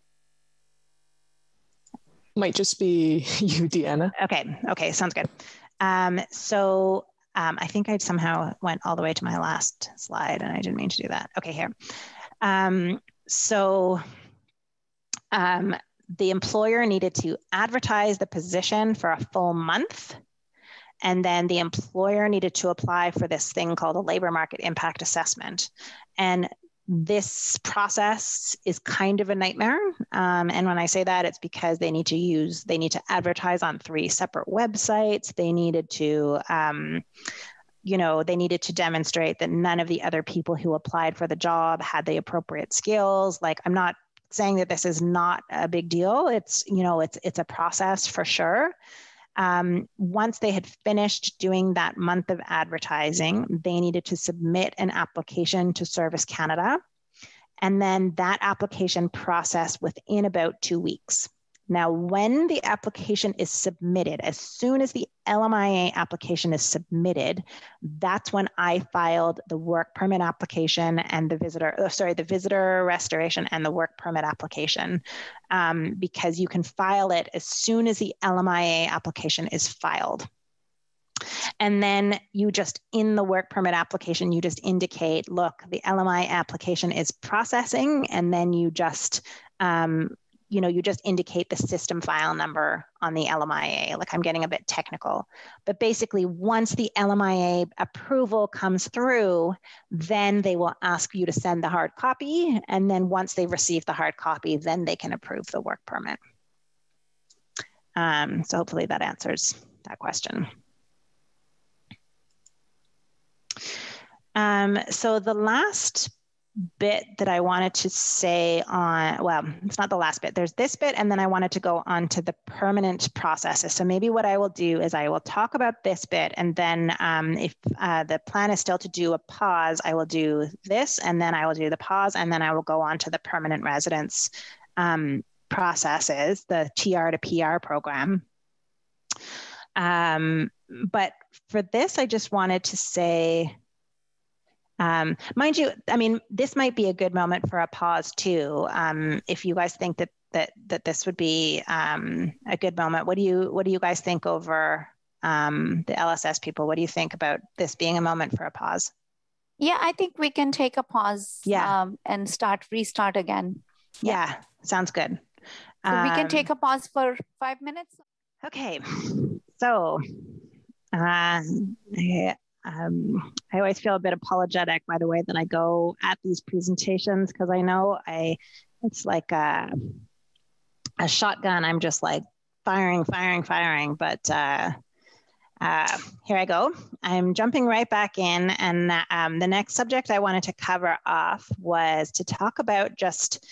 Might just be you, Deanna. Okay, sounds good. I think I somehow went all the way to my last slide and I didn't mean to do that. Okay, here. The employer needed to advertise the position for a full month. And then the employer needed to apply for this thing called a labor market impact assessment. And this process is kind of a nightmare. And when I say that, it's because they need to advertise on 3 separate websites. They needed to, they needed to demonstrate that none of the other people who applied for the job had the appropriate skills. Like, I'm not saying that this is not a big deal. It's a process for sure. Once they had finished doing that month of advertising, they needed to submit an application to Service Canada. And then that application processed within about 2 weeks. Now, when the application is submitted, as soon as the LMIA application is submitted, that's when I filed the work permit application and the visitor restoration and the work permit application, because you can file it as soon as the LMIA application is filed. And then in the work permit application, you just indicate, look, the LMI application is processing, and then you just indicate the system file number on the LMIA. Like, I'm getting a bit technical, but basically once the LMIA approval comes through, then they will ask you to send the hard copy. And then once they receive the hard copy, then they can approve the work permit. So hopefully that answers that question. So the last bit that I wanted to say it's not the last bit. There's this bit, and then I wanted to go on to the permanent processes. So maybe what I will do is I will talk about this bit, and then if the plan is still to do a pause, I will do this, and then I will do the pause, and then I will go on to the permanent residence processes, the TR to PR program. But for this, I just wanted to say, mind you, I mean, this might be a good moment for a pause too. If you guys think that this would be a good moment, what do you guys think over the LSS people? What do you think about this being a moment for a pause? Yeah, I think we can take a pause. Yeah. And restart again. Yeah, sounds good. So we can take a pause for 5 minutes. Okay, so I always feel a bit apologetic by the way that I go at these presentations, because I know it's like a shotgun. I'm just like firing. But here I go. I'm jumping right back in. And the next subject I wanted to cover off was to talk about just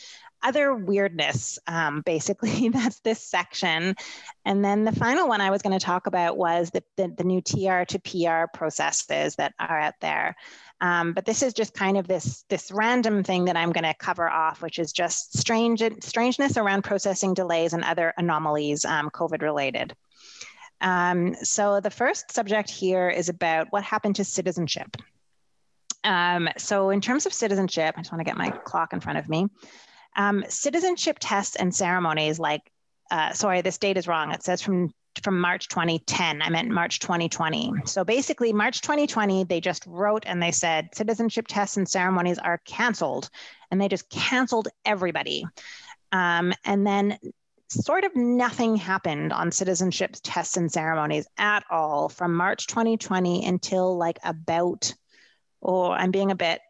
other weirdness. Basically, that's this section. And then the final one I was going to talk about was the new TR to PR processes that are out there. But this is just kind of this random thing that I'm going to cover off, which is just strangeness around processing delays and other anomalies, COVID related. So the first subject here is about what happened to citizenship. So in terms of citizenship, I just want to get my clock in front of me. Citizenship tests and ceremonies, sorry, this date is wrong. It says from March 2010. I meant March 2020. So basically March 2020, they just wrote and they said citizenship tests and ceremonies are canceled, and they just canceled everybody. And then sort of nothing happened on citizenship tests and ceremonies at all from March 2020 until I'm being a bit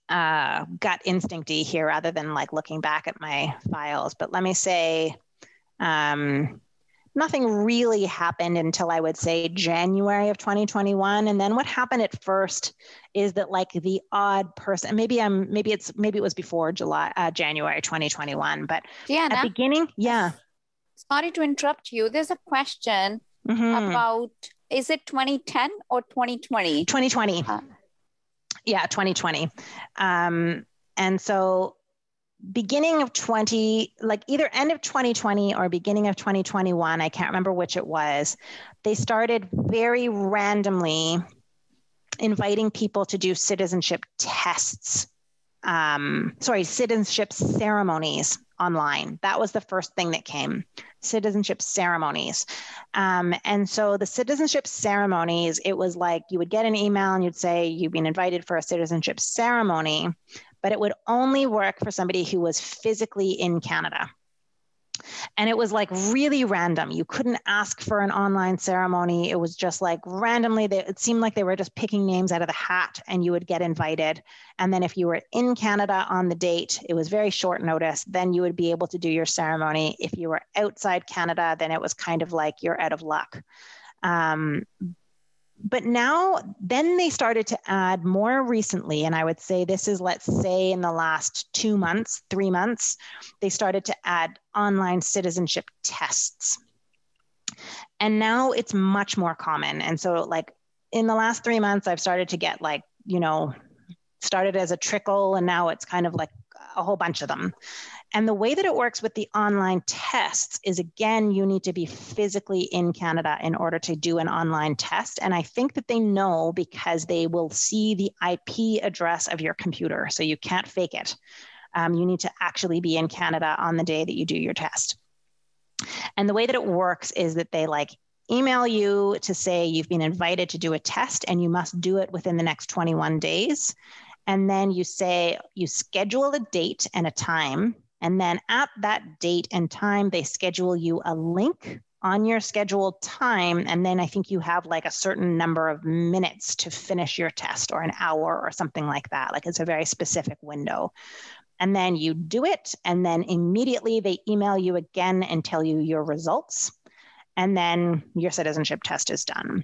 gut instincty here rather than looking back at my files. But let me say, nothing really happened until I would say January of 2021. And then what happened at first is that the odd person, maybe it was before January 2021, but Deanna, at the beginning, yeah. Sorry to interrupt you. There's a question about, is it 2010 or 2020? 2020. Yeah, 2020. And so beginning of either end of 2020 or beginning of 2021, I can't remember which it was, they started very randomly inviting people to do citizenship tests. Citizenship ceremonies online. That was the first thing that came, citizenship ceremonies. And so the citizenship ceremonies, it was like you would get an email and you'd say, you've been invited for a citizenship ceremony, but it would only work for somebody who was physically in Canada. And it was like really random. You couldn't ask for an online ceremony. It was just like randomly, it seemed like they were just picking names out of the hat and you would get invited. And then if you were in Canada on the date, it was very short notice, then you would be able to do your ceremony. If you were outside Canada, then it was kind of like you're out of luck. But now, then they started to add more recently, and I would say this is, let's say in the last 2 months, 3 months, they started to add online citizenship tests. And now it's much more common. And so like in the last 3 months, I've started to get like, started as a trickle and now it's kind of like a whole bunch of them. And the way that it works with the online tests is, again, you need to be physically in Canada in order to do an online test. And I think that they know because they will see the IP address of your computer. So you can't fake it. You need to actually be in Canada on the day that you do your test. And the way that it works is that they like email you to say you've been invited to do a test and you must do it within the next 21 days. And then you say, you schedule a date and a time. And then at that date and time, they schedule you a link on your scheduled time. And then I think you have like a certain number of minutes to finish your test, or an hour or something like that. Like it's a very specific window. And then you do it. And then immediately they email you again and tell you your results. And then your citizenship test is done.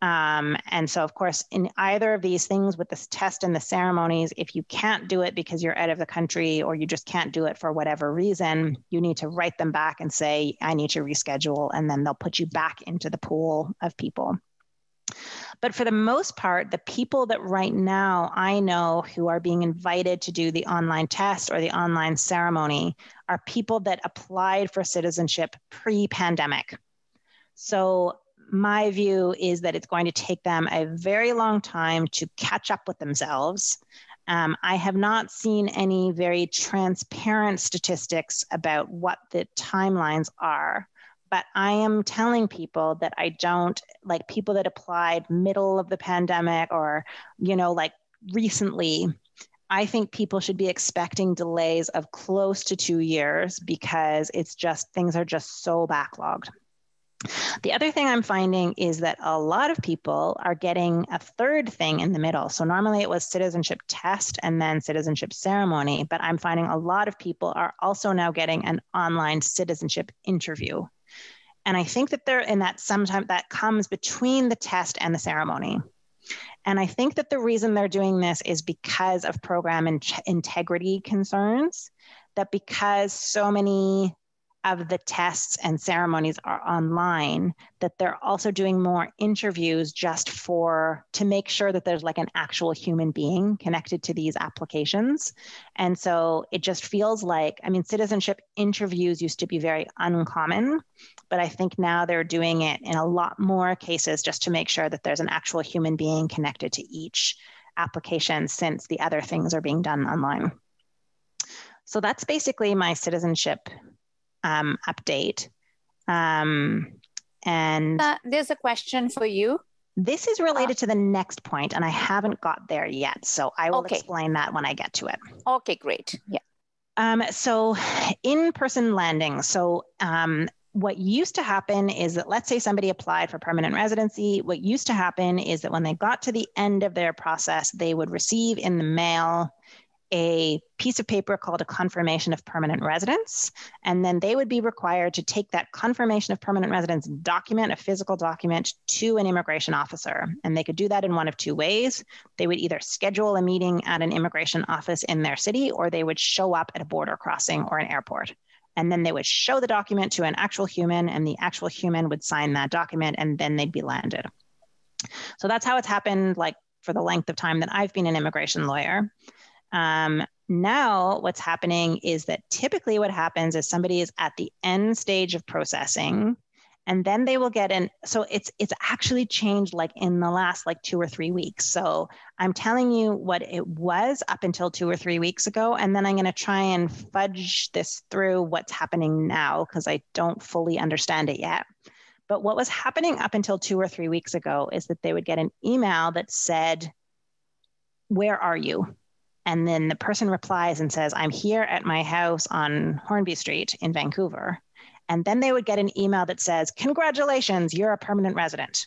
And so, of course, in either of these things with this test and the ceremonies, if you can't do it because you're out of the country or you just can't do it for whatever reason, you need to write them back and say, I need to reschedule, and then they'll put you back into the pool of people. But for the most part, the people that right now I know who are being invited to do the online test or the online ceremony are people that applied for citizenship pre-pandemic. So my view is that it's going to take them a very long time to catch up with themselves. I have not seen any very transparent statistics about what the timelines are, but I am telling people that I don't, like people that applied middle of the pandemic or, like recently, I think people should be expecting delays of close to 2 years because it's just, things are just so backlogged. The other thing I'm finding is that a lot of people are getting a third thing in the middle. So normally it was citizenship test and then citizenship ceremony, but I'm finding a lot of people are also now getting an online citizenship interview. And I think that they're in that sometimes that comes between the test and the ceremony. And I think that the reason they're doing this is because of program integrity concerns, that because so many of the tests and ceremonies are online, that they're also doing more interviews just to make sure that there's like an actual human being connected to these applications. And so it just feels like, citizenship interviews used to be very uncommon, but I think now they're doing it in a lot more cases just to make sure that there's an actual human being connected to each application, since the other things are being done online. So that's basically my citizenship update. And there's a question for you. This is related to the next point, and I haven't got there yet. So I will explain that when I get to it. Okay, great. Yeah. So in-person landing. So what used to happen is that, let's say somebody applied for permanent residency. What used to happen is that when they got to the end of their process, they would receive in the mail a piece of paper called a confirmation of permanent residence. And then they would be required to take that confirmation of permanent residence document, a physical document, to an immigration officer. And they could do that in one of two ways. They would either schedule a meeting at an immigration office in their city, or they would show up at a border crossing or an airport. And then they would show the document to an actual human, and the actual human would sign that document, and then they'd be landed. So that's how it's happened, like for the length of time that I've been an immigration lawyer. Now what's happening is that typically what happens is somebody is at the end stage of processing, and then they will get in. So it's actually changed like in the last like 2 or 3 weeks. So I'm telling you what it was up until 2 or 3 weeks ago, and then I'm going to try and fudge this through what's happening now because I don't fully understand it yet. But what was happening up until 2 or 3 weeks ago is that they would get an email that said, "Where are you?" And then the person replies and says, "I'm here at my house on Hornby Street in Vancouver." And then they would get an email that says, "Congratulations, you're a permanent resident."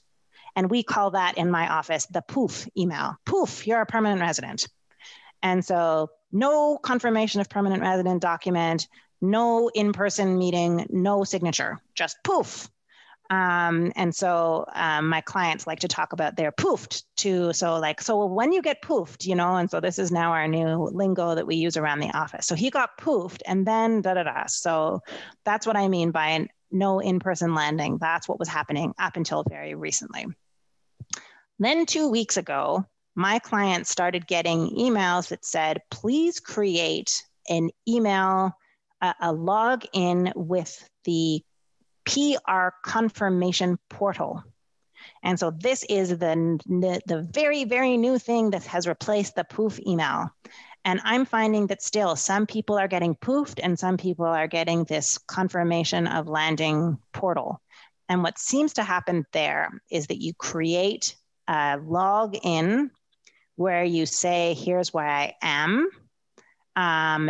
And we call that in my office the poof email. Poof, you're a permanent resident. And so no confirmation of permanent resident document, no in-person meeting, no signature, just poof. And so my clients like to talk about their poofed too. So when you get poofed, and so this is now our new lingo that we use around the office. So he got poofed and then da-da-da. So that's what I mean by no in-person landing. That's what was happening up until very recently. Then 2 weeks ago, my clients started getting emails that said, "Please create an email, a login with the PR confirmation portal." And so this is the very, very new thing that has replaced the poof email. And I'm finding that still some people are getting poofed and some people are getting this confirmation of landing portal. And what seems to happen there is that you create a login where you say, "Here's where I am.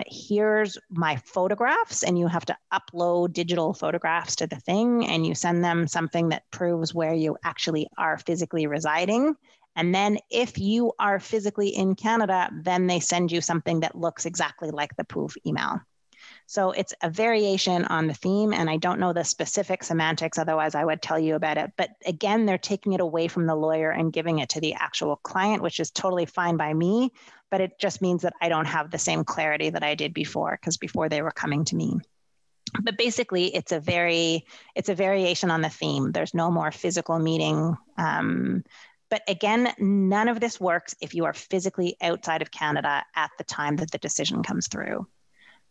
Here's my photographs," and you have to upload digital photographs to the thing, and you send them something that proves where you actually are physically residing. And then if you are physically in Canada, then they send you something that looks exactly like the poof email. So it's a variation on the theme, and I don't know the specific semantics, otherwise I would tell you about it. But again, they're taking it away from the lawyer and giving it to the actual client, which is totally fine by me, but it just means that I don't have the same clarity that I did before, because before they were coming to me. But basically, it's a variation on the theme. There's no more physical meeting. But again, none of this works if you are physically outside of Canada at the time that the decision comes through.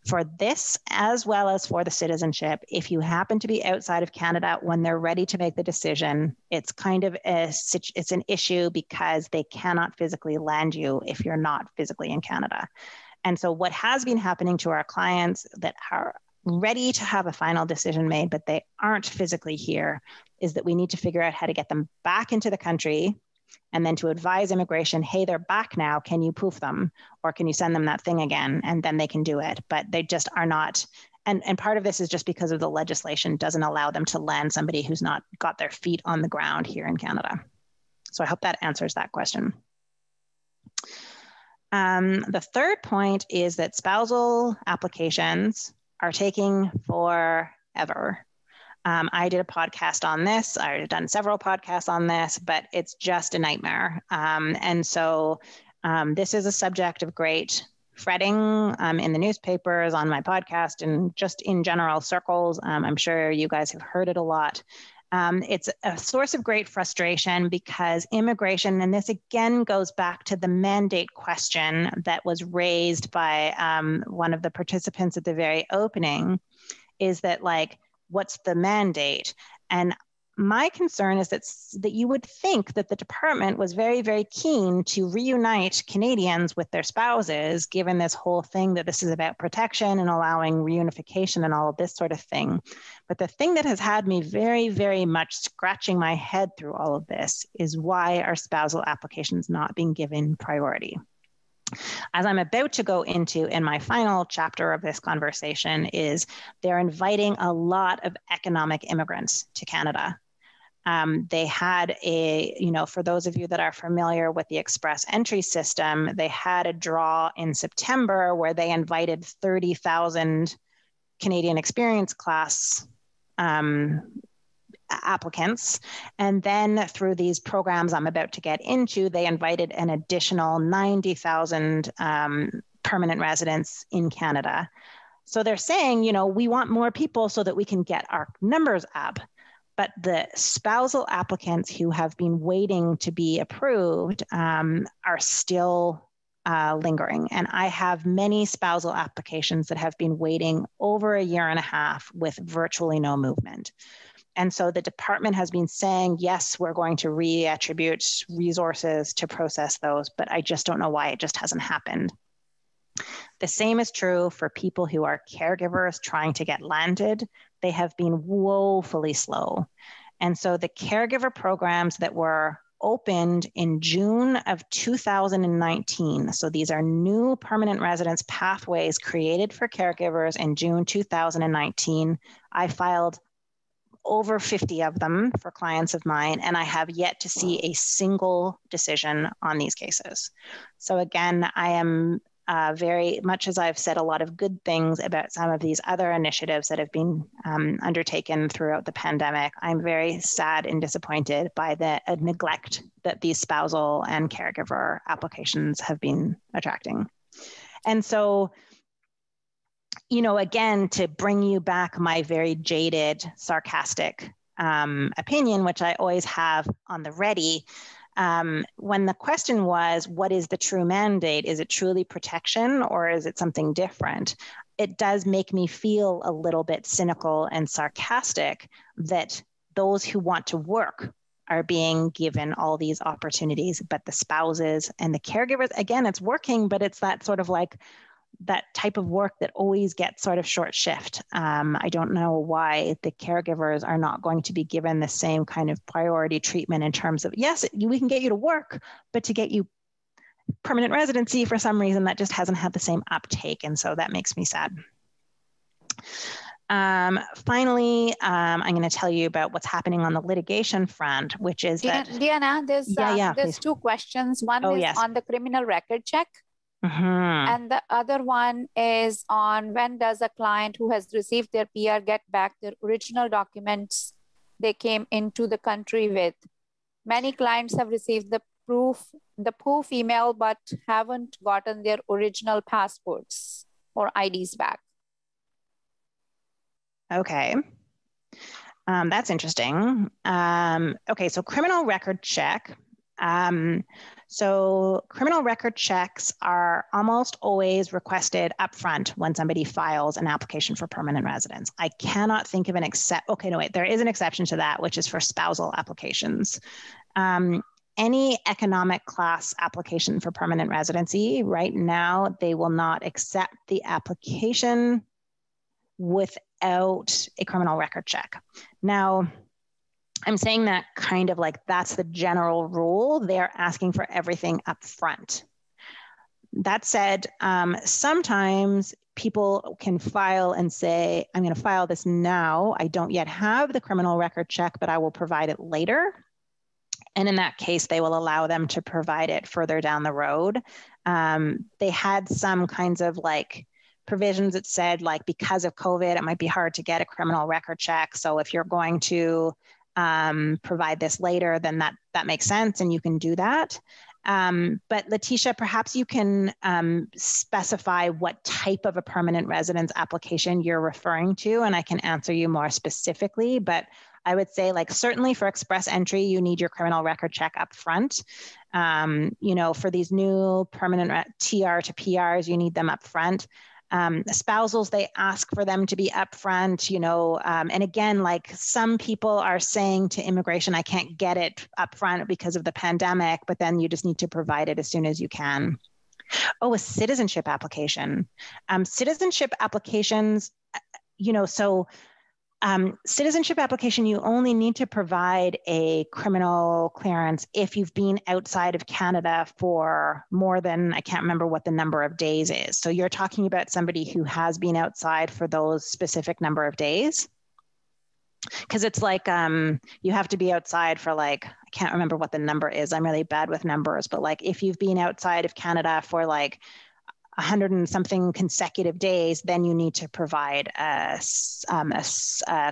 For this, as well as for the citizenship, if you happen to be outside of Canada when they're ready to make the decision, it's kind of it's an issue because they cannot physically land you if you're not physically in Canada. And so what has been happening to our clients that are ready to have a final decision made, but they aren't physically here, is that we need to figure out how to get them back into the country and then to advise immigration, "Hey, they're back now. Can you poof them? Or can you send them that thing again?" And then they can do it. But they just are not. And part of this is just because of the legislation doesn't allow them to land somebody who's not got their feet on the ground here in Canada. So I hope that answers that question. The third point is that spousal applications are taking forever. I did a podcast on this. I've done several podcasts on this, but it's just a nightmare. And so this is a subject of great fretting in the newspapers, on my podcast, and just in general circles. I'm sure you guys have heard it a lot. It's a source of great frustration because immigration, and this again goes back to the mandate question that was raised by one of the participants at the very opening, is that what's the mandate? And my concern is that you would think that the department was very, very keen to reunite Canadians with their spouses, given this whole thing that this is about protection and allowing reunification and all of this sort of thing. But the thing that has had me very, very much scratching my head through all of this is why are spousal applications not being given priority? As I'm about to go into in my final chapter of this conversation is they're inviting a lot of economic immigrants to Canada. They had for those of you that are familiar with the express entry system, they had a draw in September where they invited 30,000 Canadian experience class applicants. And then through these programs I'm about to get into, they invited an additional 90,000 permanent residents in Canada. So they're saying, you know, we want more people so that we can get our numbers up. But the spousal applicants who have been waiting to be approved are still lingering. And I have many spousal applications that have been waiting over a year and a half with virtually no movement. And so the department has been saying, yes, we're going to reattribute resources to process those, but I just don't know why it just hasn't happened. The same is true for people who are caregivers trying to get landed. They have been woefully slow. And so the caregiver programs that were opened in June of 2019, so these are new permanent residence pathways created for caregivers in June 2019. I filed over 50 of them for clients of mine, and I have yet to see a single decision on these cases. So again, I am very much, as I've said a lot of good things about some of these other initiatives that have been undertaken throughout the pandemic, I'm very sad and disappointed by the neglect that these spousal and caregiver applications have been attracting. And so, you know, again, to bring you back my very jaded, sarcastic opinion, which I always have on the ready, when the question was, what is the true mandate? Is it truly protection or is it something different? It does make me feel a little bit cynical and sarcastic that those who want to work are being given all these opportunities, but the spouses and the caregivers, again, it's working, but it's that sort of like that type of work that always gets sort of short shift. I don't know why the caregivers are not going to be given the same kind of priority treatment in terms of, yes, we can get you to work, but to get you permanent residency, for some reason, that just hasn't had the same uptake. And so that makes me sad. Finally, I'm going to tell you about what's happening on the litigation front, which is that... Deanna, there's two questions. One is on the criminal record check. And the other one is on when does a client who has received their PR get back their original documents they came into the country with. Many clients have received the proof email, but haven't gotten their original passports or IDs back. Okay. That's interesting. Okay, so criminal record check. So criminal record checks are almost always requested upfront when somebody files an application for permanent residence. I cannot think of an there is an exception to that, which is for spousal applications. Any economic class application for permanent residency, right now, they will not accept the application without a criminal record check. Now, I'm saying that kind of like that's the general rule. They're asking for everything up front. That said, sometimes people can file and say, I'm going to file this now. I don't yet have the criminal record check, but I will provide it later. And in that case, they will allow them to provide it further down the road. They had some kinds of like provisions that said like, because of COVID, it might be hard to get a criminal record check. So if you're going to provide this later, then that makes sense and you can do that. But Letitia, perhaps you can specify what type of a permanent residence application you're referring to, and I can answer you more specifically. But I would say like certainly for express entry, you need your criminal record check up front. You know, for these new permanent TR to PRs, you need them up front. Spousals, they ask for them to be upfront, you know, and again, like some people are saying to immigration, I can't get it upfront because of the pandemic, but then you just need to provide it as soon as you can. Oh, a citizenship application. Citizenship applications, you know, so citizenship application, you only need to provide a criminal clearance if you've been outside of Canada for more than, I can't remember what the number of days is. So you're talking about somebody who has been outside for those specific number of days. Because it's like you have to be outside for like, I can't remember what the number is. I'm really bad with numbers, but like if you've been outside of Canada for like 100 and something consecutive days, then you need to provide a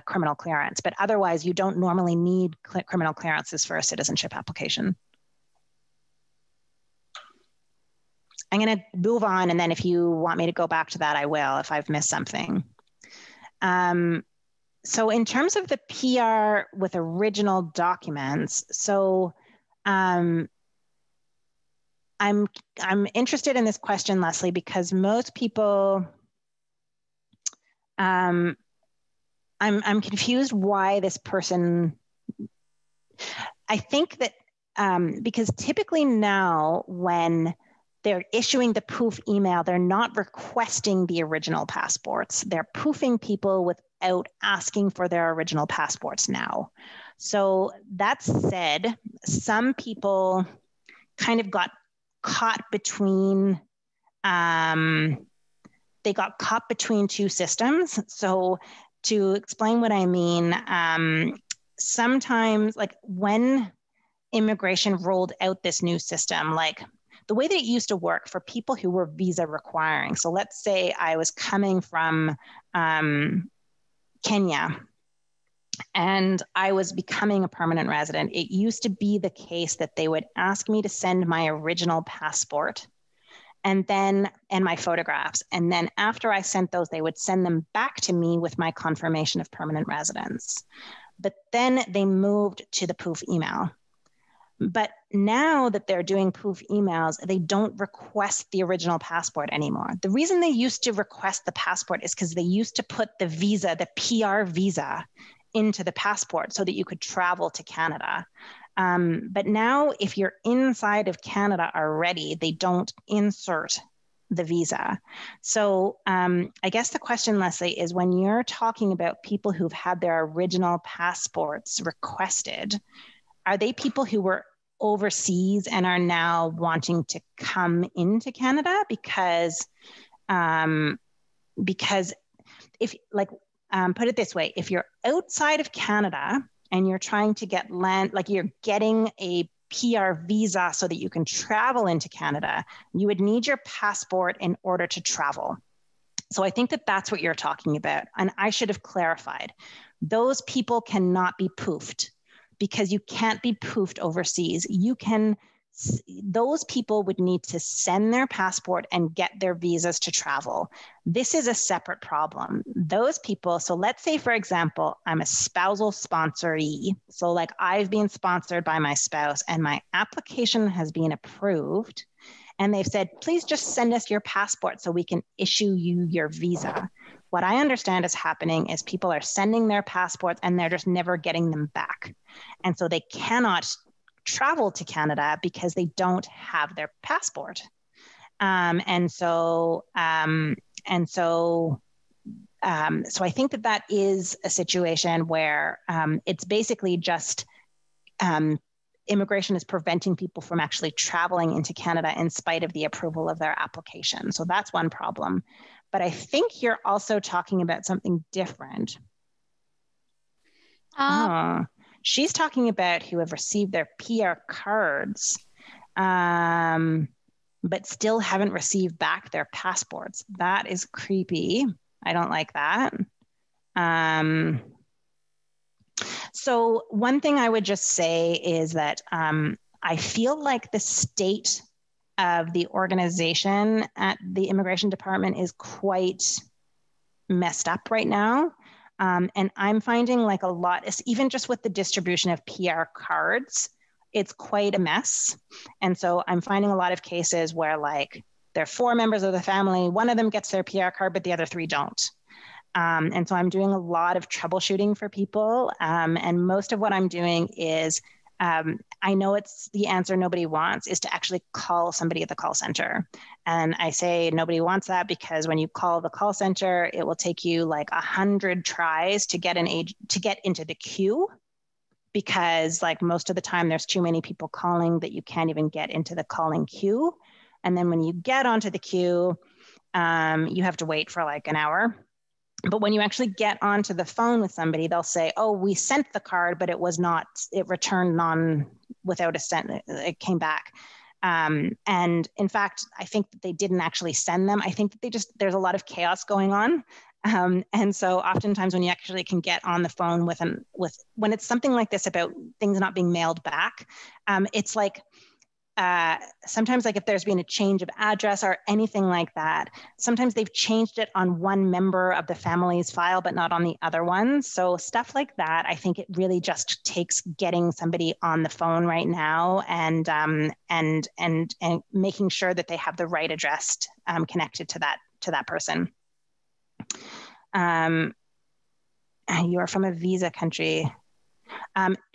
criminal clearance. But otherwise, you don't normally need criminal clearances for a citizenship application. I'm going to move on. And then if you want me to go back to that, I will, if I've missed something. So in terms of the PR with original documents, so I'm interested in this question, Leslie, because most people, I'm confused why this person, I think that because typically now when they're issuing the poof email, they're not requesting the original passports. They're poofing people without asking for their original passports now. So that said, some people kind of got caught between, they got caught between two systems. So to explain what I mean, sometimes like when immigration rolled out this new system, like the way that it used to work for people who were visa requiring. So let's say I was coming from Kenya and I was becoming a permanent resident. It used to be the case that they would ask me to send my original passport and my photographs. And then after I sent those, they would send them back to me with my confirmation of permanent residence. But then they moved to the poof email. But now that they're doing poof emails, they don't request the original passport anymore. The reason they used to request the passport is because they used to put the visa, the PR visa, into the passport so that you could travel to Canada. But now if you're inside of Canada already, they don't insert the visa. So I guess the question, Leslie, is when you're talking about people who've had their original passports requested, are they people who were overseas and are now wanting to come into Canada? Because if like, put it this way, if you're outside of Canada and you're trying to get land, like you're getting a PR visa so that you can travel into Canada, you would need your passport in order to travel. So I think that that's what you're talking about. And I should have clarified. Those people cannot be poofed because you can't be poofed overseas. Those people would need to send their passport and get their visas to travel. This is a separate problem. Those people, so let's say, for example, I'm a spousal sponsoree. So like I've been sponsored by my spouse and my application has been approved. And they've said, please just send us your passport so we can issue you your visa. What I understand is happening is people are sending their passports and they're just never getting them back. And so they cannot travel to Canada because they don't have their passport. So I think that is a situation where it's basically just immigration is preventing people from actually traveling into Canada in spite of the approval of their application. So that's one problem. But I think you're also talking about something different. She's talking about who have received their PR cards, but still haven't received back their passports. That is creepy. I don't like that. So one thing I would just say is that I feel like the state of the organization at the Immigration Department is quite messed up right now. And I'm finding like a lot, even just with the distribution of PR cards, it's quite a mess. And so I'm finding a lot of cases where like there are 4 members of the family, one of them gets their PR card, but the other 3 don't. And so I'm doing a lot of troubleshooting for people. And most of what I'm doing is, I know it's the answer nobody wants is to actually call somebody at the call center. And I say nobody wants that because when you call the call center, it will take you like 100 tries to get into the queue, because like most of the time there's too many people calling that you can't even get into the calling queue. And then when you get onto the queue, you have to wait for like an hour. But when you actually get onto the phone with somebody, they'll say, oh, we sent the card, but it returned without a sent, it came back. And in fact, I think that they didn't actually send them. I think that there's a lot of chaos going on. And so oftentimes when you actually can get on the phone when it's something like this about things not being mailed back, it's like, sometimes like if there's been a change of address or anything like that, sometimes they've changed it on one member of the family's file, but not on the other one. So stuff like that, I think it really just takes getting somebody on the phone right now and making sure that they have the right address connected to that person. You are from a visa country.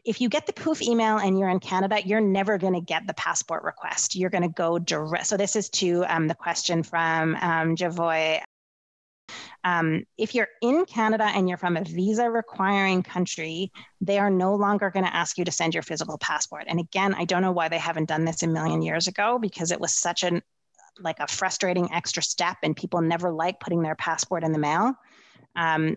If you get the POOF email and you're in Canada, you're never going to get the passport request. You're going to go direct. So this is to the question from Javoy. If you're in Canada and you're from a visa requiring country, they are no longer going to ask you to send your physical passport. And again, I don't know why they haven't done this a million years ago, because it was such a frustrating extra step and people never like putting their passport in the mail.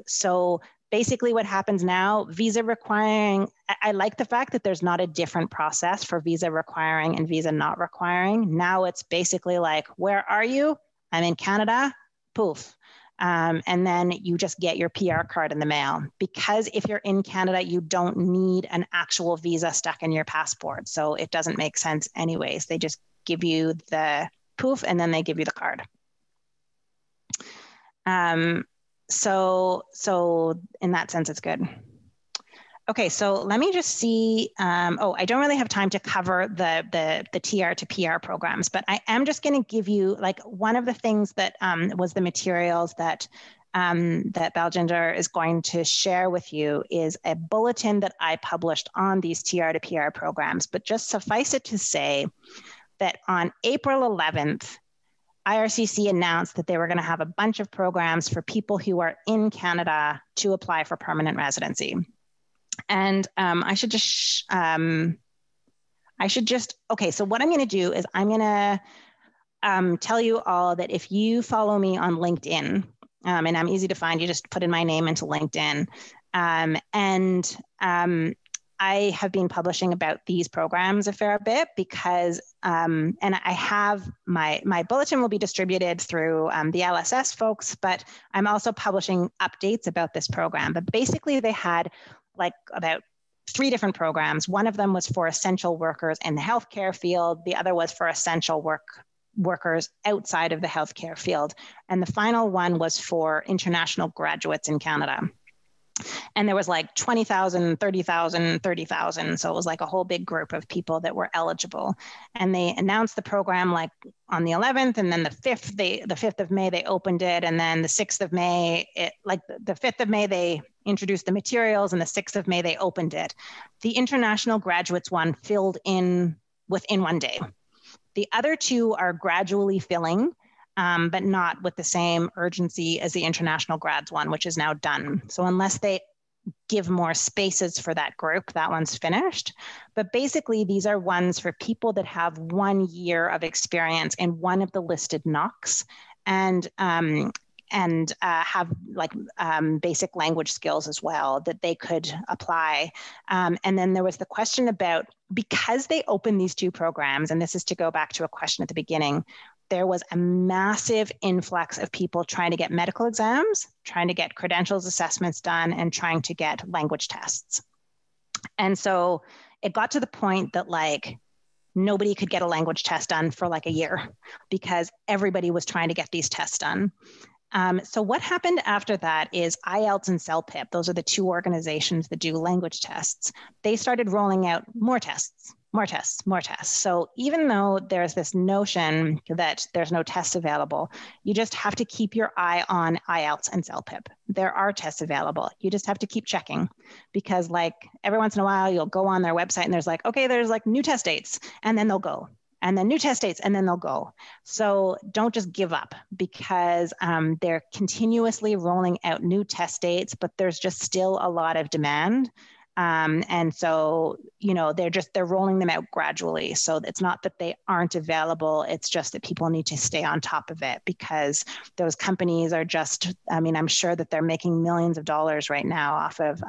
So basically what happens now, visa requiring, I like the fact that there's not a different process for visa requiring and visa not requiring. Now it's basically like, where are you? I'm in Canada, poof. And then you just get your PR card in the mail. Because if you're in Canada, you don't need an actual visa stuck in your passport. So it doesn't make sense anyways. They just give you the poof and then they give you the card. So in that sense, it's good. Okay, so let me just see. I don't really have time to cover the TR to PR programs, but I am just going to give you like one of the things that was the materials that Baljinder is going to share with you is a bulletin that I published on these TR to PR programs. But just suffice it to say that on April 11th, IRCC announced that they were going to have a bunch of programs for people who are in Canada to apply for permanent residency. And I should just, okay, so what I'm going to do is I'm going to tell you all that if you follow me on LinkedIn, and I'm easy to find, you just put in my name into LinkedIn. I have been publishing about these programs a fair bit because, and I have my bulletin will be distributed through the LSS folks, but I'm also publishing updates about this program. But basically they had like about 3 different programs. One of them was for essential workers in the healthcare field. The other was for essential workers outside of the healthcare field. And the final one was for international graduates in Canada. And there was like 20,000, 30,000, 30,000. So it was like a whole big group of people that were eligible. And they announced the program like on the 11th, and then the 5th of May, they opened it. And then the 6th of May, the 5th of May, they introduced the materials, and the 6th of May, they opened it. The international graduates one filled in within one day. The other 2 are gradually filling, but not with the same urgency as the international grads one, which is now done. So unless they give more spaces for that group, that one's finished. But basically, these are ones for people that have 1 year of experience in one of the listed NOCs and have like basic language skills as well that they could apply. And then there was the question about, because they opened these 2 programs, and this is to go back to a question at the beginning, there was a massive influx of people trying to get medical exams, trying to get credentials assessments done, and trying to get language tests. And so it got to the point that like nobody could get a language test done for like a year because everybody was trying to get these tests done. So what happened after that is IELTS and CELPIP, those are the 2 organizations that do language tests. They started rolling out more tests. So even though there's this notion that there's no tests available, you just have to keep your eye on IELTS and CELPIP. There are tests available. You just have to keep checking, because like every once in a while you'll go on their website and there's like, okay, there's like new test dates, and then they'll go. And then new test dates, and then they'll go. So don't just give up, because they're continuously rolling out new test dates, but there's just still a lot of demand. And so, you know, they're rolling them out gradually. So it's not that they aren't available. It's just that people need to stay on top of it, because those companies are just, I mean, I'm sure that they're making millions of dollars right now off of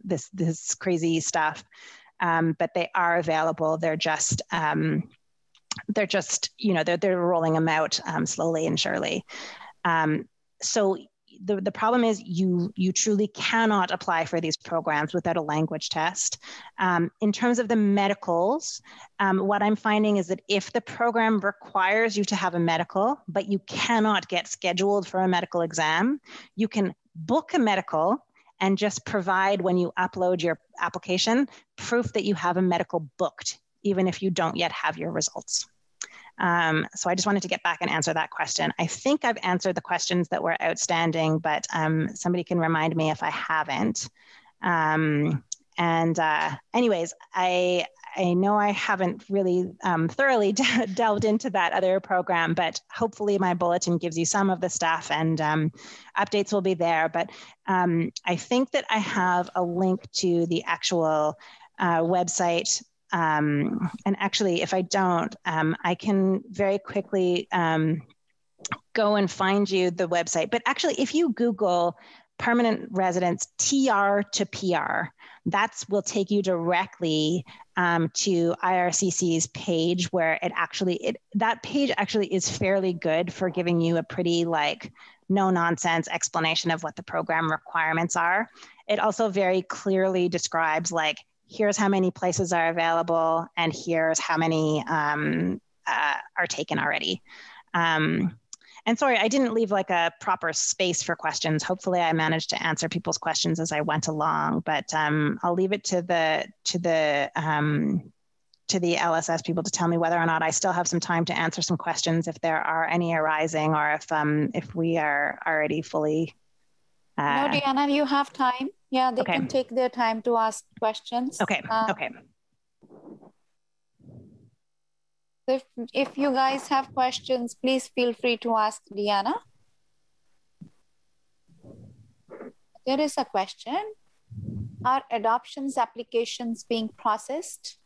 this crazy stuff. But they are available. They're just, you know, they're rolling them out slowly and surely. So the problem is you truly cannot apply for these programs without a language test. In terms of the medicals, what I'm finding is that if the program requires you to have a medical, but you cannot get scheduled for a medical exam, you can book a medical and just provide, when you upload your application, proof that you have a medical booked, even if you don't yet have your results. So I just wanted to get back and answer that question. I think I've answered the questions that were outstanding, but somebody can remind me if I haven't. Anyways, I know I haven't really thoroughly delved into that other program, but hopefully my bulletin gives you some of the stuff, and updates will be there. But I think that I have a link to the actual website. And actually, if I don't, I can very quickly go and find you the website. But actually, if you Google permanent residence TR to PR, that will take you directly to IRCC's page, where that page actually is fairly good for giving you a pretty no nonsense explanation of what the program requirements are. It also very clearly describes here's how many places are available, and here's how many are taken already. And sorry, I didn't leave a proper space for questions. Hopefully I managed to answer people's questions as I went along, but I'll leave it to the LSS people to tell me whether or not I still have some time to answer some questions if there are any arising, or if we are already fully. No, Deanna, you have time. Yeah, they can take their time to ask questions. Okay. Okay. If you guys have questions, please feel free to ask Deanna. There is a question. Are adoptions applications being processed?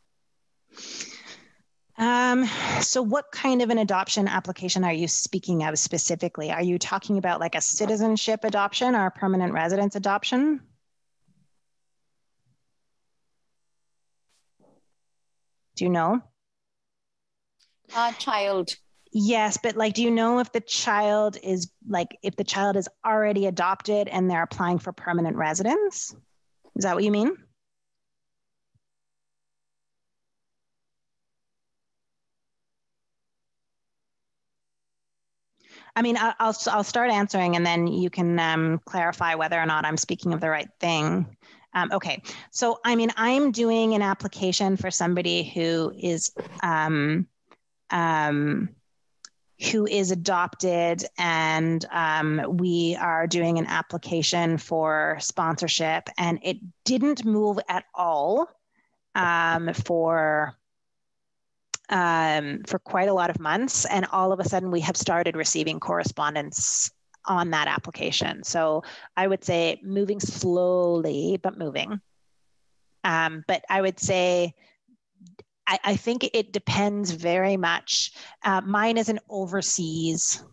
So what kind of an adoption application are you speaking of specifically? Are you talking about a citizenship adoption or a permanent residence adoption? Do you know? Child. Yes, but do you know if the child is already adopted and they're applying for permanent residence? Is that what you mean? I mean, I'll start answering, and then you can clarify whether or not I'm speaking of the right thing. Okay, so I mean, I'm doing an application for somebody who is adopted, and we are doing an application for sponsorship, and it didn't move at all for quite a lot of months, and all of a sudden we have started receiving correspondence on that application. So I would say moving slowly, but moving. But I would say I think it depends very much. Mine is an overseas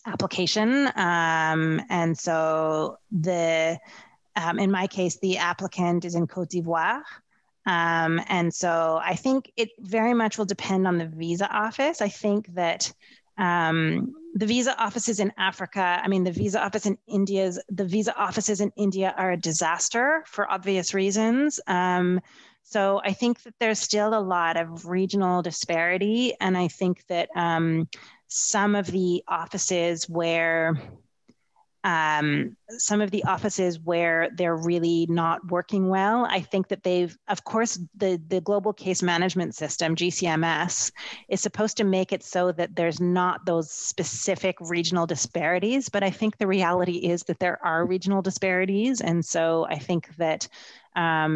application, and so in my case, the applicant is in Côte d'Ivoire. And so I think it very much will depend on the visa office. I think that the visa offices in Africa, I mean, the visa offices in India are a disaster for obvious reasons. So I think that there's still a lot of regional disparity. And I think that some of the offices where they're really not working well, I think that of course, the global case management system, GCMS, is supposed to make it so that there's not those specific regional disparities. But I think the reality is that there are regional disparities. And so I think that, I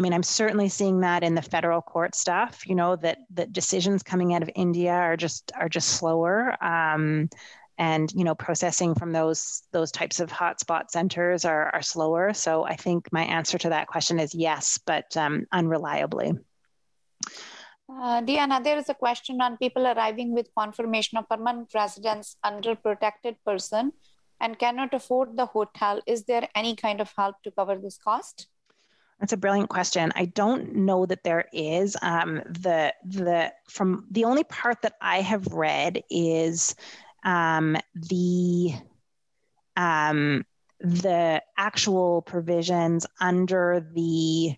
mean, I'm certainly seeing that in the federal court stuff, that decisions coming out of India are just slower. And processing from those types of hotspot centers are slower. So I think my answer to that question is yes, but unreliably. Deanna, there is a question on people arriving with confirmation of permanent residence under protected person and cannot afford the hotel. Is there any kind of help to cover this cost? That's a brilliant question. I don't know that there is. From the only part that I have read is the actual provisions under the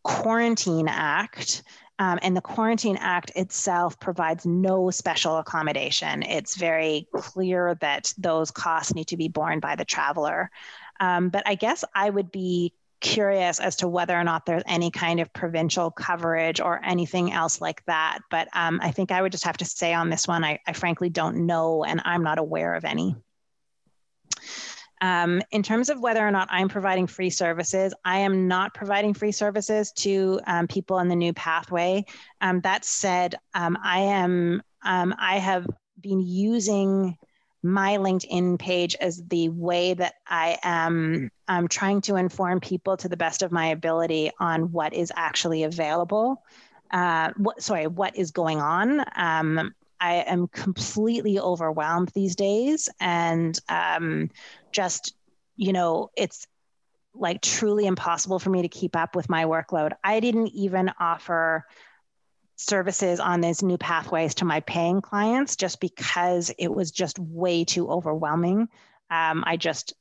Quarantine Act. And the Quarantine Act itself provides no special accommodation. It's very clear that those costs need to be borne by the traveler. But I guess I would be curious as to whether or not there's any kind of provincial coverage or anything else like that. But I think I would just have to say on this one, I frankly don't know, and I'm not aware of any. In terms of whether or not I'm providing free services, I am not providing free services to people in the new pathway. That said, I have been using my LinkedIn page as the way that I am trying to inform people to the best of my ability on what is actually available. What is going on. I am completely overwhelmed these days, and just, it's like truly impossible for me to keep up with my workload. I didn't even offer services on these new pathways to my paying clients just because it was just way too overwhelming. I just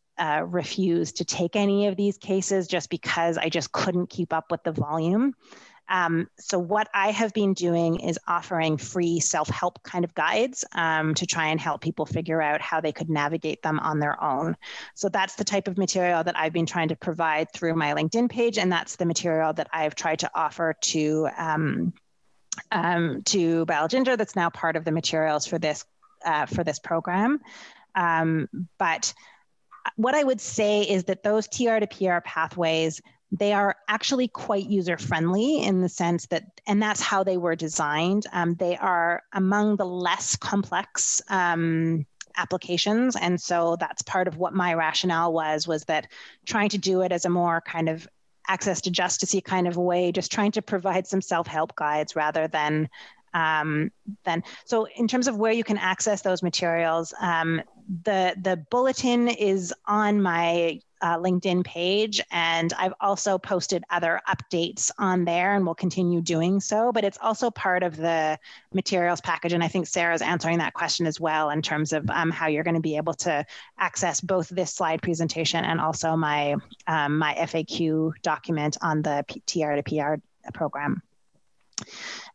refused to take any of these cases just because I just couldn't keep up with the volume. So what I have been doing is offering free self-help kind of guides to try and help people figure out how they could navigate them on their own. So that's the type of material that I've been trying to provide through my LinkedIn page, and that's the material that I've tried to offer to BioGinger that's now part of the materials for this program. But what I would say is that those TR to PR pathways, they are actually quite user-friendly in the sense that, and that's how they were designed. They are among the less complex applications. And so that's part of what my rationale was that trying to do it as a more kind of access to justice kind of way, just trying to provide some self-help guides rather than, so in terms of where you can access those materials, the bulletin is on my LinkedIn page, and I've also posted other updates on there and will continue doing so, but it's also part of the materials package. And I think Sarah's answering that question as well in terms of how you're going to be able to access both this slide presentation and also my, my FAQ document on the TR to PR program.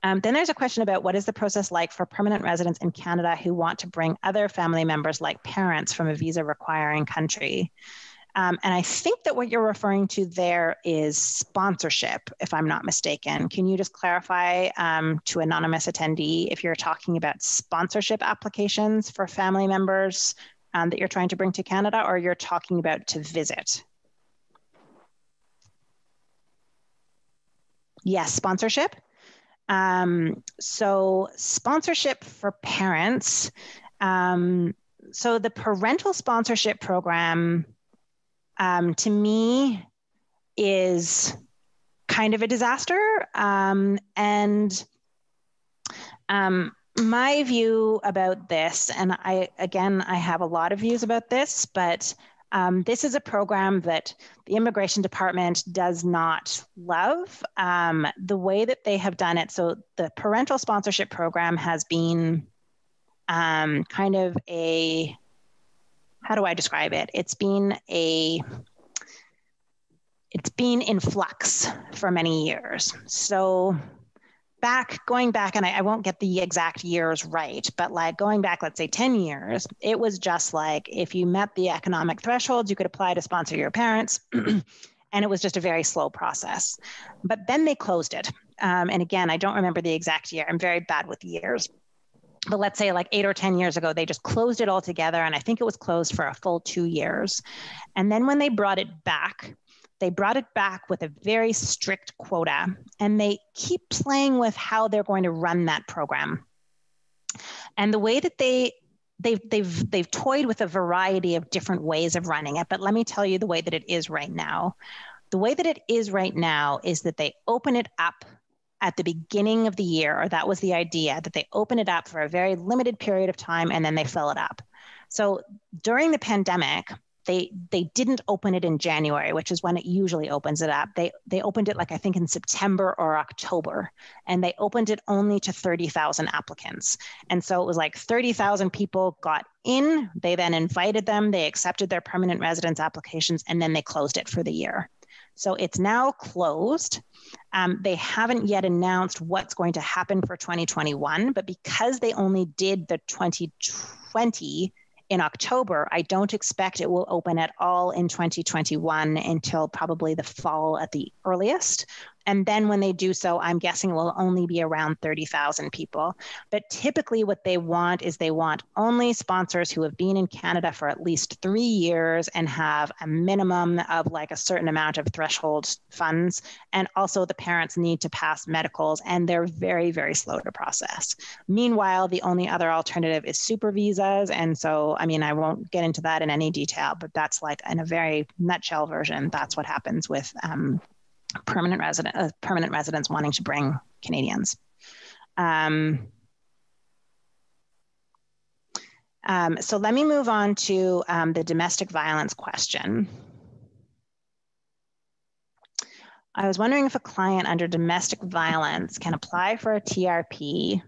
Then there's a question about what is the process like for permanent residents in Canada who want to bring other family members like parents from a visa requiring country. And I think that what you're referring to there is sponsorship, if I'm not mistaken. Can you just clarify to anonymous attendee if you're talking about sponsorship applications for family members that you're trying to bring to Canada, or you're talking about to visit? Yes, sponsorship. So sponsorship for parents. So the parental sponsorship program, to me, is kind of a disaster. And my view about this, and I have a lot of views about this, but this is a program that the Immigration Department does not love. The way that they have done it, so the parental sponsorship program has been kind of a, how do I describe it? It's been in flux for many years. So going back, and I won't get the exact years right, but like going back, let's say 10 years, it was just like, if you met the economic thresholds, you could apply to sponsor your parents. And it was just a very slow process. But then they closed it. And again, I don't remember the exact year. I'm very bad with years. But let's say like 8 or 10 years ago, they just closed it all together. And I think it was closed for a full 2 years. And then when they brought it back with a very strict quota, and they keep playing with how they're going to run that program. And the way that they've toyed with a variety of different ways of running it. But let me tell you the way that it is right now. The way that it is right now is that they open it up at the beginning of the year, or that was the idea, that they open it up for a very limited period of time and then they fill it up. So during the pandemic, they didn't open it in January, which is when it usually opens it up. They opened it, like, I think in September or October, and they opened it only to 30,000 applicants. And so it was like 30,000 people got in, they then invited them, they accepted their permanent residence applications, and then they closed it for the year. So it's now closed. They haven't yet announced what's going to happen for 2021, but because they only did the 2020 in October, I don't expect it will open at all in 2021 until probably the fall at the earliest. And then when they do so, I'm guessing it will only be around 30,000 people. But typically what they want is they want only sponsors who have been in Canada for at least 3 years and have a minimum of like a certain amount of threshold funds. And also the parents need to pass medicals, and they're very, very slow to process. Meanwhile, the only other alternative is super visas. And so, I mean, I won't get into that in any detail, but that's like in a very nutshell version, that's what happens with permanent residents wanting to bring Canadians. So let me move on to the domestic violence question. I was wondering if a client under domestic violence can apply for a TRP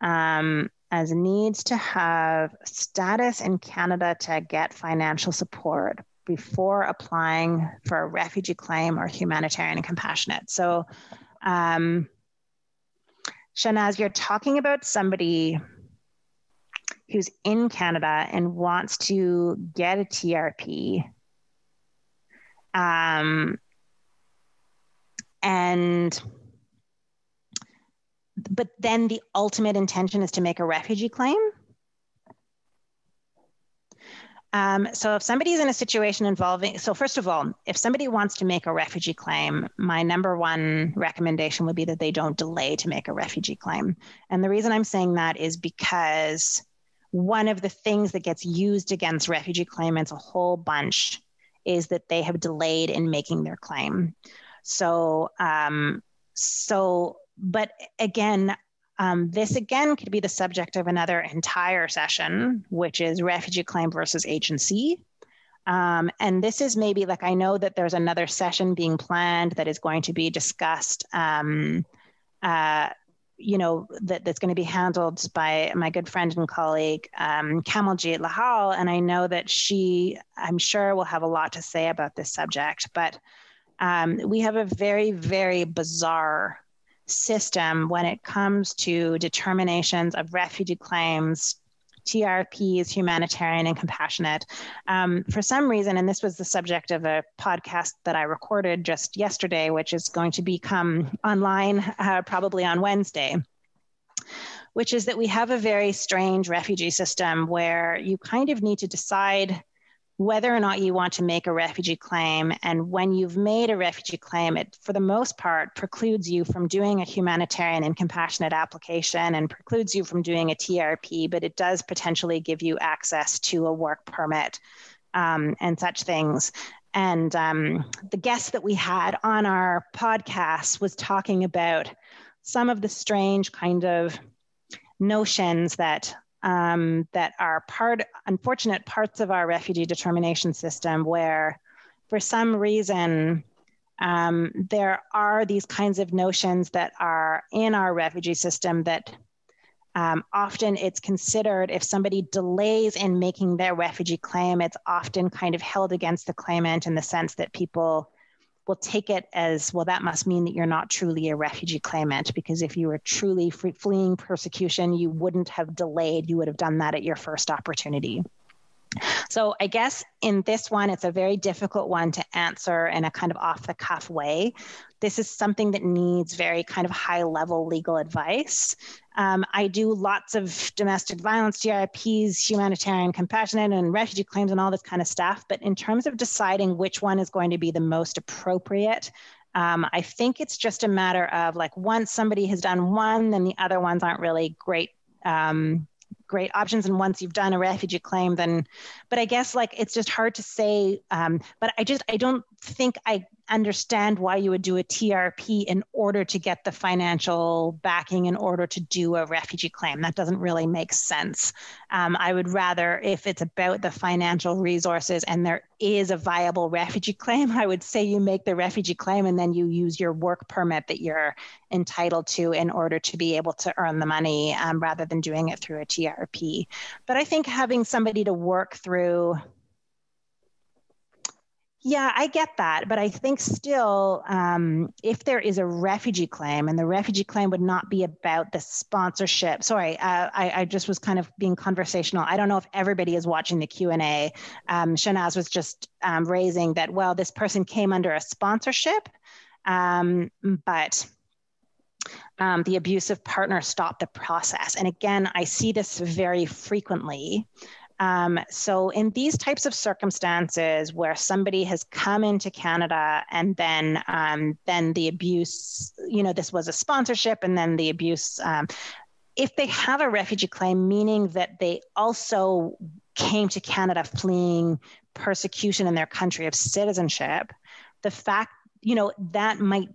as needs to have status in Canada to get financial support before applying for a refugee claim or humanitarian and compassionate. So Shanaz, you're talking about somebody who's in Canada and wants to get a TRP. But then the ultimate intention is to make a refugee claim. So if somebody's in a situation involving, so first of all, if somebody wants to make a refugee claim, my number one recommendation would be that they don't delay to make a refugee claim. And the reason I'm saying that is because one of the things that gets used against refugee claimants a whole bunch is that they have delayed in making their claim. So, but again, this again could be the subject of another entire session, which is refugee claim versus agency. And this is maybe like, I know that there's another session being planned that is going to be discussed, that's going to be handled by my good friend and colleague, Kamaljeet Lahal. And I know that she, I'm sure, will have a lot to say about this subject, but we have a very, very bizarre system when it comes to determinations of refugee claims, TRPs, humanitarian and compassionate. For some reason, and this was the subject of a podcast that I recorded just yesterday, which is going to become online probably on Wednesday, which is that we have a very strange refugee system where you kind of need to decide whether or not you want to make a refugee claim. And when you've made a refugee claim, it, for the most part, precludes you from doing a humanitarian and compassionate application and precludes you from doing a TRP, but it does potentially give you access to a work permit and such things. And the guest that we had on our podcast was talking about some of the strange kind of notions that are unfortunate parts of our refugee determination system where for some reason there are these kinds of notions that are in our refugee system that often it's considered, if somebody delays in making their refugee claim, it's often kind of held against the claimant in the sense that people will take it as, well, that must mean that you're not truly a refugee claimant, because if you were truly fleeing persecution, you wouldn't have delayed, you would have done that at your first opportunity. So I guess in this one, it's a very difficult one to answer in a kind of off the cuff way. This is something that needs very kind of high level legal advice. I do lots of domestic violence, TRPs, humanitarian, compassionate, and refugee claims and all this kind of stuff. But in terms of deciding which one is going to be the most appropriate, I think it's just a matter of like, once somebody has done one, then the other ones aren't really great options. And once you've done a refugee claim, then, but I guess like, it's just hard to say, but I don't think understand why you would do a TRP in order to get the financial backing in order to do a refugee claim. That doesn't really make sense. I would rather, if it's about the financial resources and there is a viable refugee claim, I would say you make the refugee claim and then you use your work permit that you're entitled to in order to be able to earn the money, rather than doing it through a TRP. But I think having somebody to work through, yeah, I get that. But I think still, if there is a refugee claim, and the refugee claim would not be about the sponsorship. Sorry, I just was kind of being conversational. I don't know if everybody is watching the Q&A. Shanaz was just raising that, well, this person came under a sponsorship, but the abusive partner stopped the process. And again, I see this very frequently. So in these types of circumstances where somebody has come into Canada and then the abuse, this was a sponsorship and then the abuse, if they have a refugee claim, meaning that they also came to Canada fleeing persecution in their country of citizenship, the fact, that might,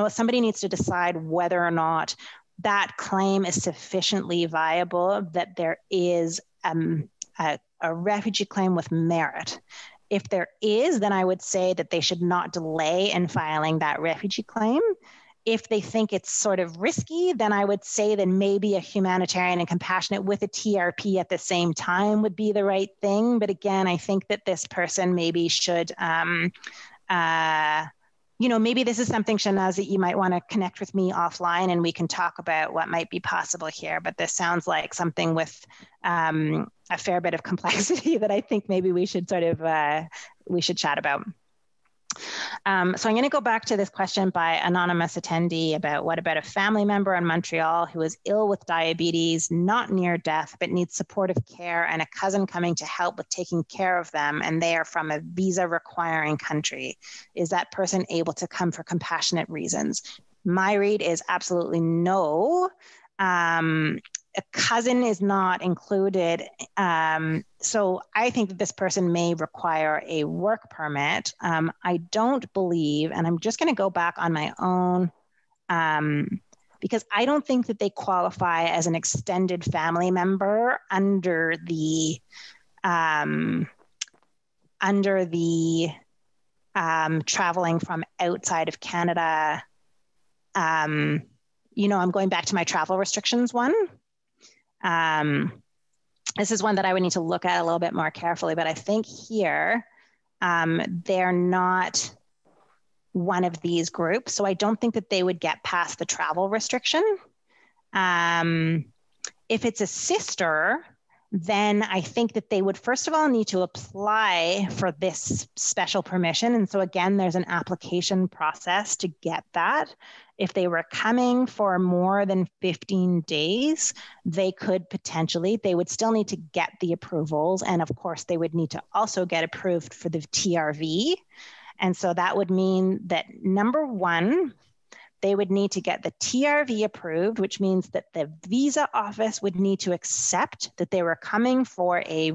somebody needs to decide whether or not that claim is sufficiently viable, that there is a refugee claim with merit. If there is, then I would say that they should not delay in filing that refugee claim. If they think it's sort of risky, then I would say that maybe a humanitarian and compassionate with a TRP at the same time would be the right thing. But again, I think that this person maybe should, maybe this is something, Shanaz, that you might want to connect with me offline and we can talk about what might be possible here. But this sounds like something with a fair bit of complexity that I think maybe we should we should chat about. So I'm going to go back to this question by anonymous attendee about what about a family member in Montreal who is ill with diabetes, not near death, but needs supportive care, and a cousin coming to help with taking care of them, and they are from a visa requiring country. Is that person able to come for compassionate reasons? My read is absolutely no. A cousin is not included. So I think that this person may require a work permit. I don't believe, and I'm just going to go back on my own, because I don't think that they qualify as an extended family member under the traveling from outside of Canada. I'm going back to my travel restrictions one. This is one that I would need to look at a little bit more carefully, but I think here they're not one of these groups. So I don't think that they would get past the travel restriction. If it's a sister, then I think that they would first of all need to apply for this special permission. And so again, there's an application process to get that. If they were coming for more than 15 days, they would still need to get the approvals. And of course, they would need to also get approved for the TRV. And so that would mean that number one, they would need to get the TRV approved, which means that the visa office would need to accept that they were coming for a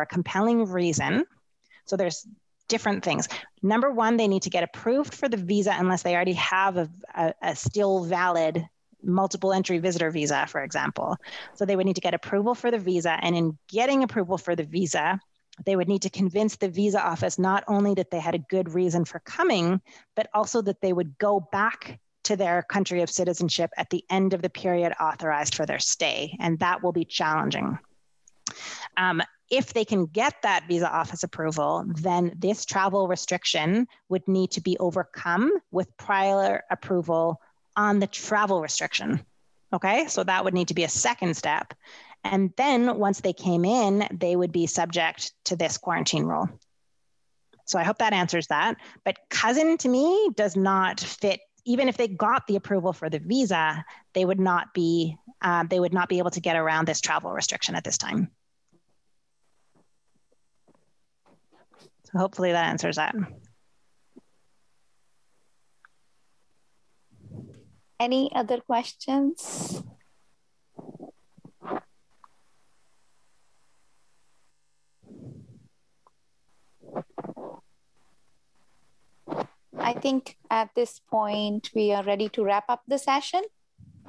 compelling reason. So there's different things. Number one, they need to get approved for the visa unless they already have a still valid multiple entry visitor visa, for example. So they would need to get approval for the visa. And in getting approval for the visa, they would need to convince the visa office not only that they had a good reason for coming, but also that they would go back to their country of citizenship at the end of the period authorized for their stay. And that will be challenging. If they can get that visa office approval, then this travel restriction would need to be overcome with prior approval on the travel restriction. Okay, so that would need to be a second step. And then once they came in, they would be subject to this quarantine rule. So I hope that answers that. But cousin to me does not fit. Even if they got the approval for the visa, they would not be able to get around this travel restriction at this time. So hopefully that answers that. Any other questions? think at this point, we are ready to wrap up the session.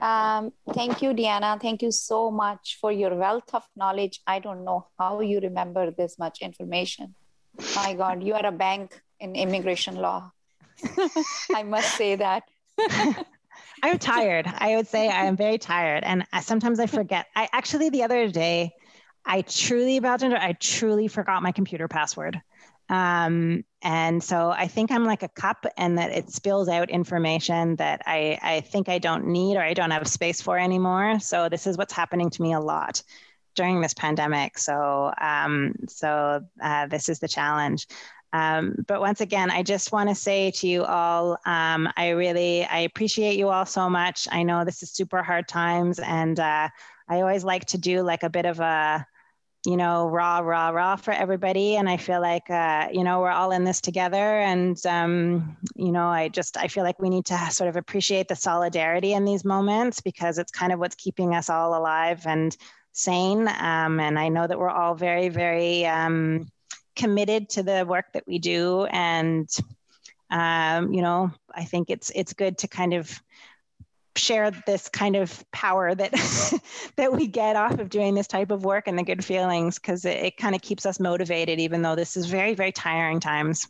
Thank you, Deanna. Thank you so much for your wealth of knowledge. I don't know how you remember this much information. My God, you are a bank in immigration law. I must say that. I'm tired. I would say I am very tired. And sometimes I forget. I actually, the other day, I truly forgot my computer password. And so I think I'm like a cup, and that it spills out information that I think I don't need or I don't have space for anymore. So this is what's happening to me a lot during this pandemic. So this is the challenge. But once again, I just want to say to you all, I appreciate you all so much. I know this is super hard times, and I always like to do like a bit of a, rah for everybody. And I feel like, we're all in this together. And, I feel like we need to sort of appreciate the solidarity in these moments, because it's kind of what's keeping us all alive and sane. And I know that we're all very, very committed to the work that we do. And, I think it's good to kind of share this kind of power that that we get off of doing this type of work, and the good feelings, because it kind of keeps us motivated, even though this is very, very tiring times.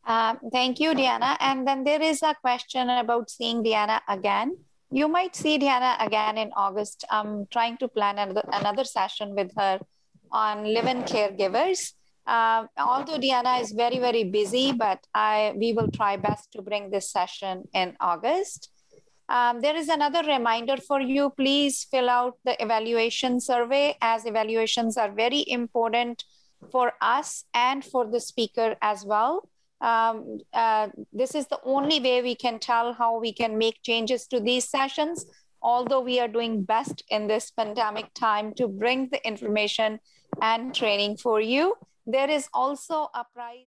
Thank you, Deanna. And then there is a question about seeing Deanna again. You might see Deanna again in August. I'm trying to plan another session with her on live-in caregivers. Although Deanna is very, very busy, but we will try best to bring this session in August. There is another reminder for you. Please fill out the evaluation survey, as evaluations are very important for us and for the speaker as well. This is the only way we can tell how we can make changes to these sessions, although we are doing best in this pandemic time to bring the information and training for you. There is also a prize.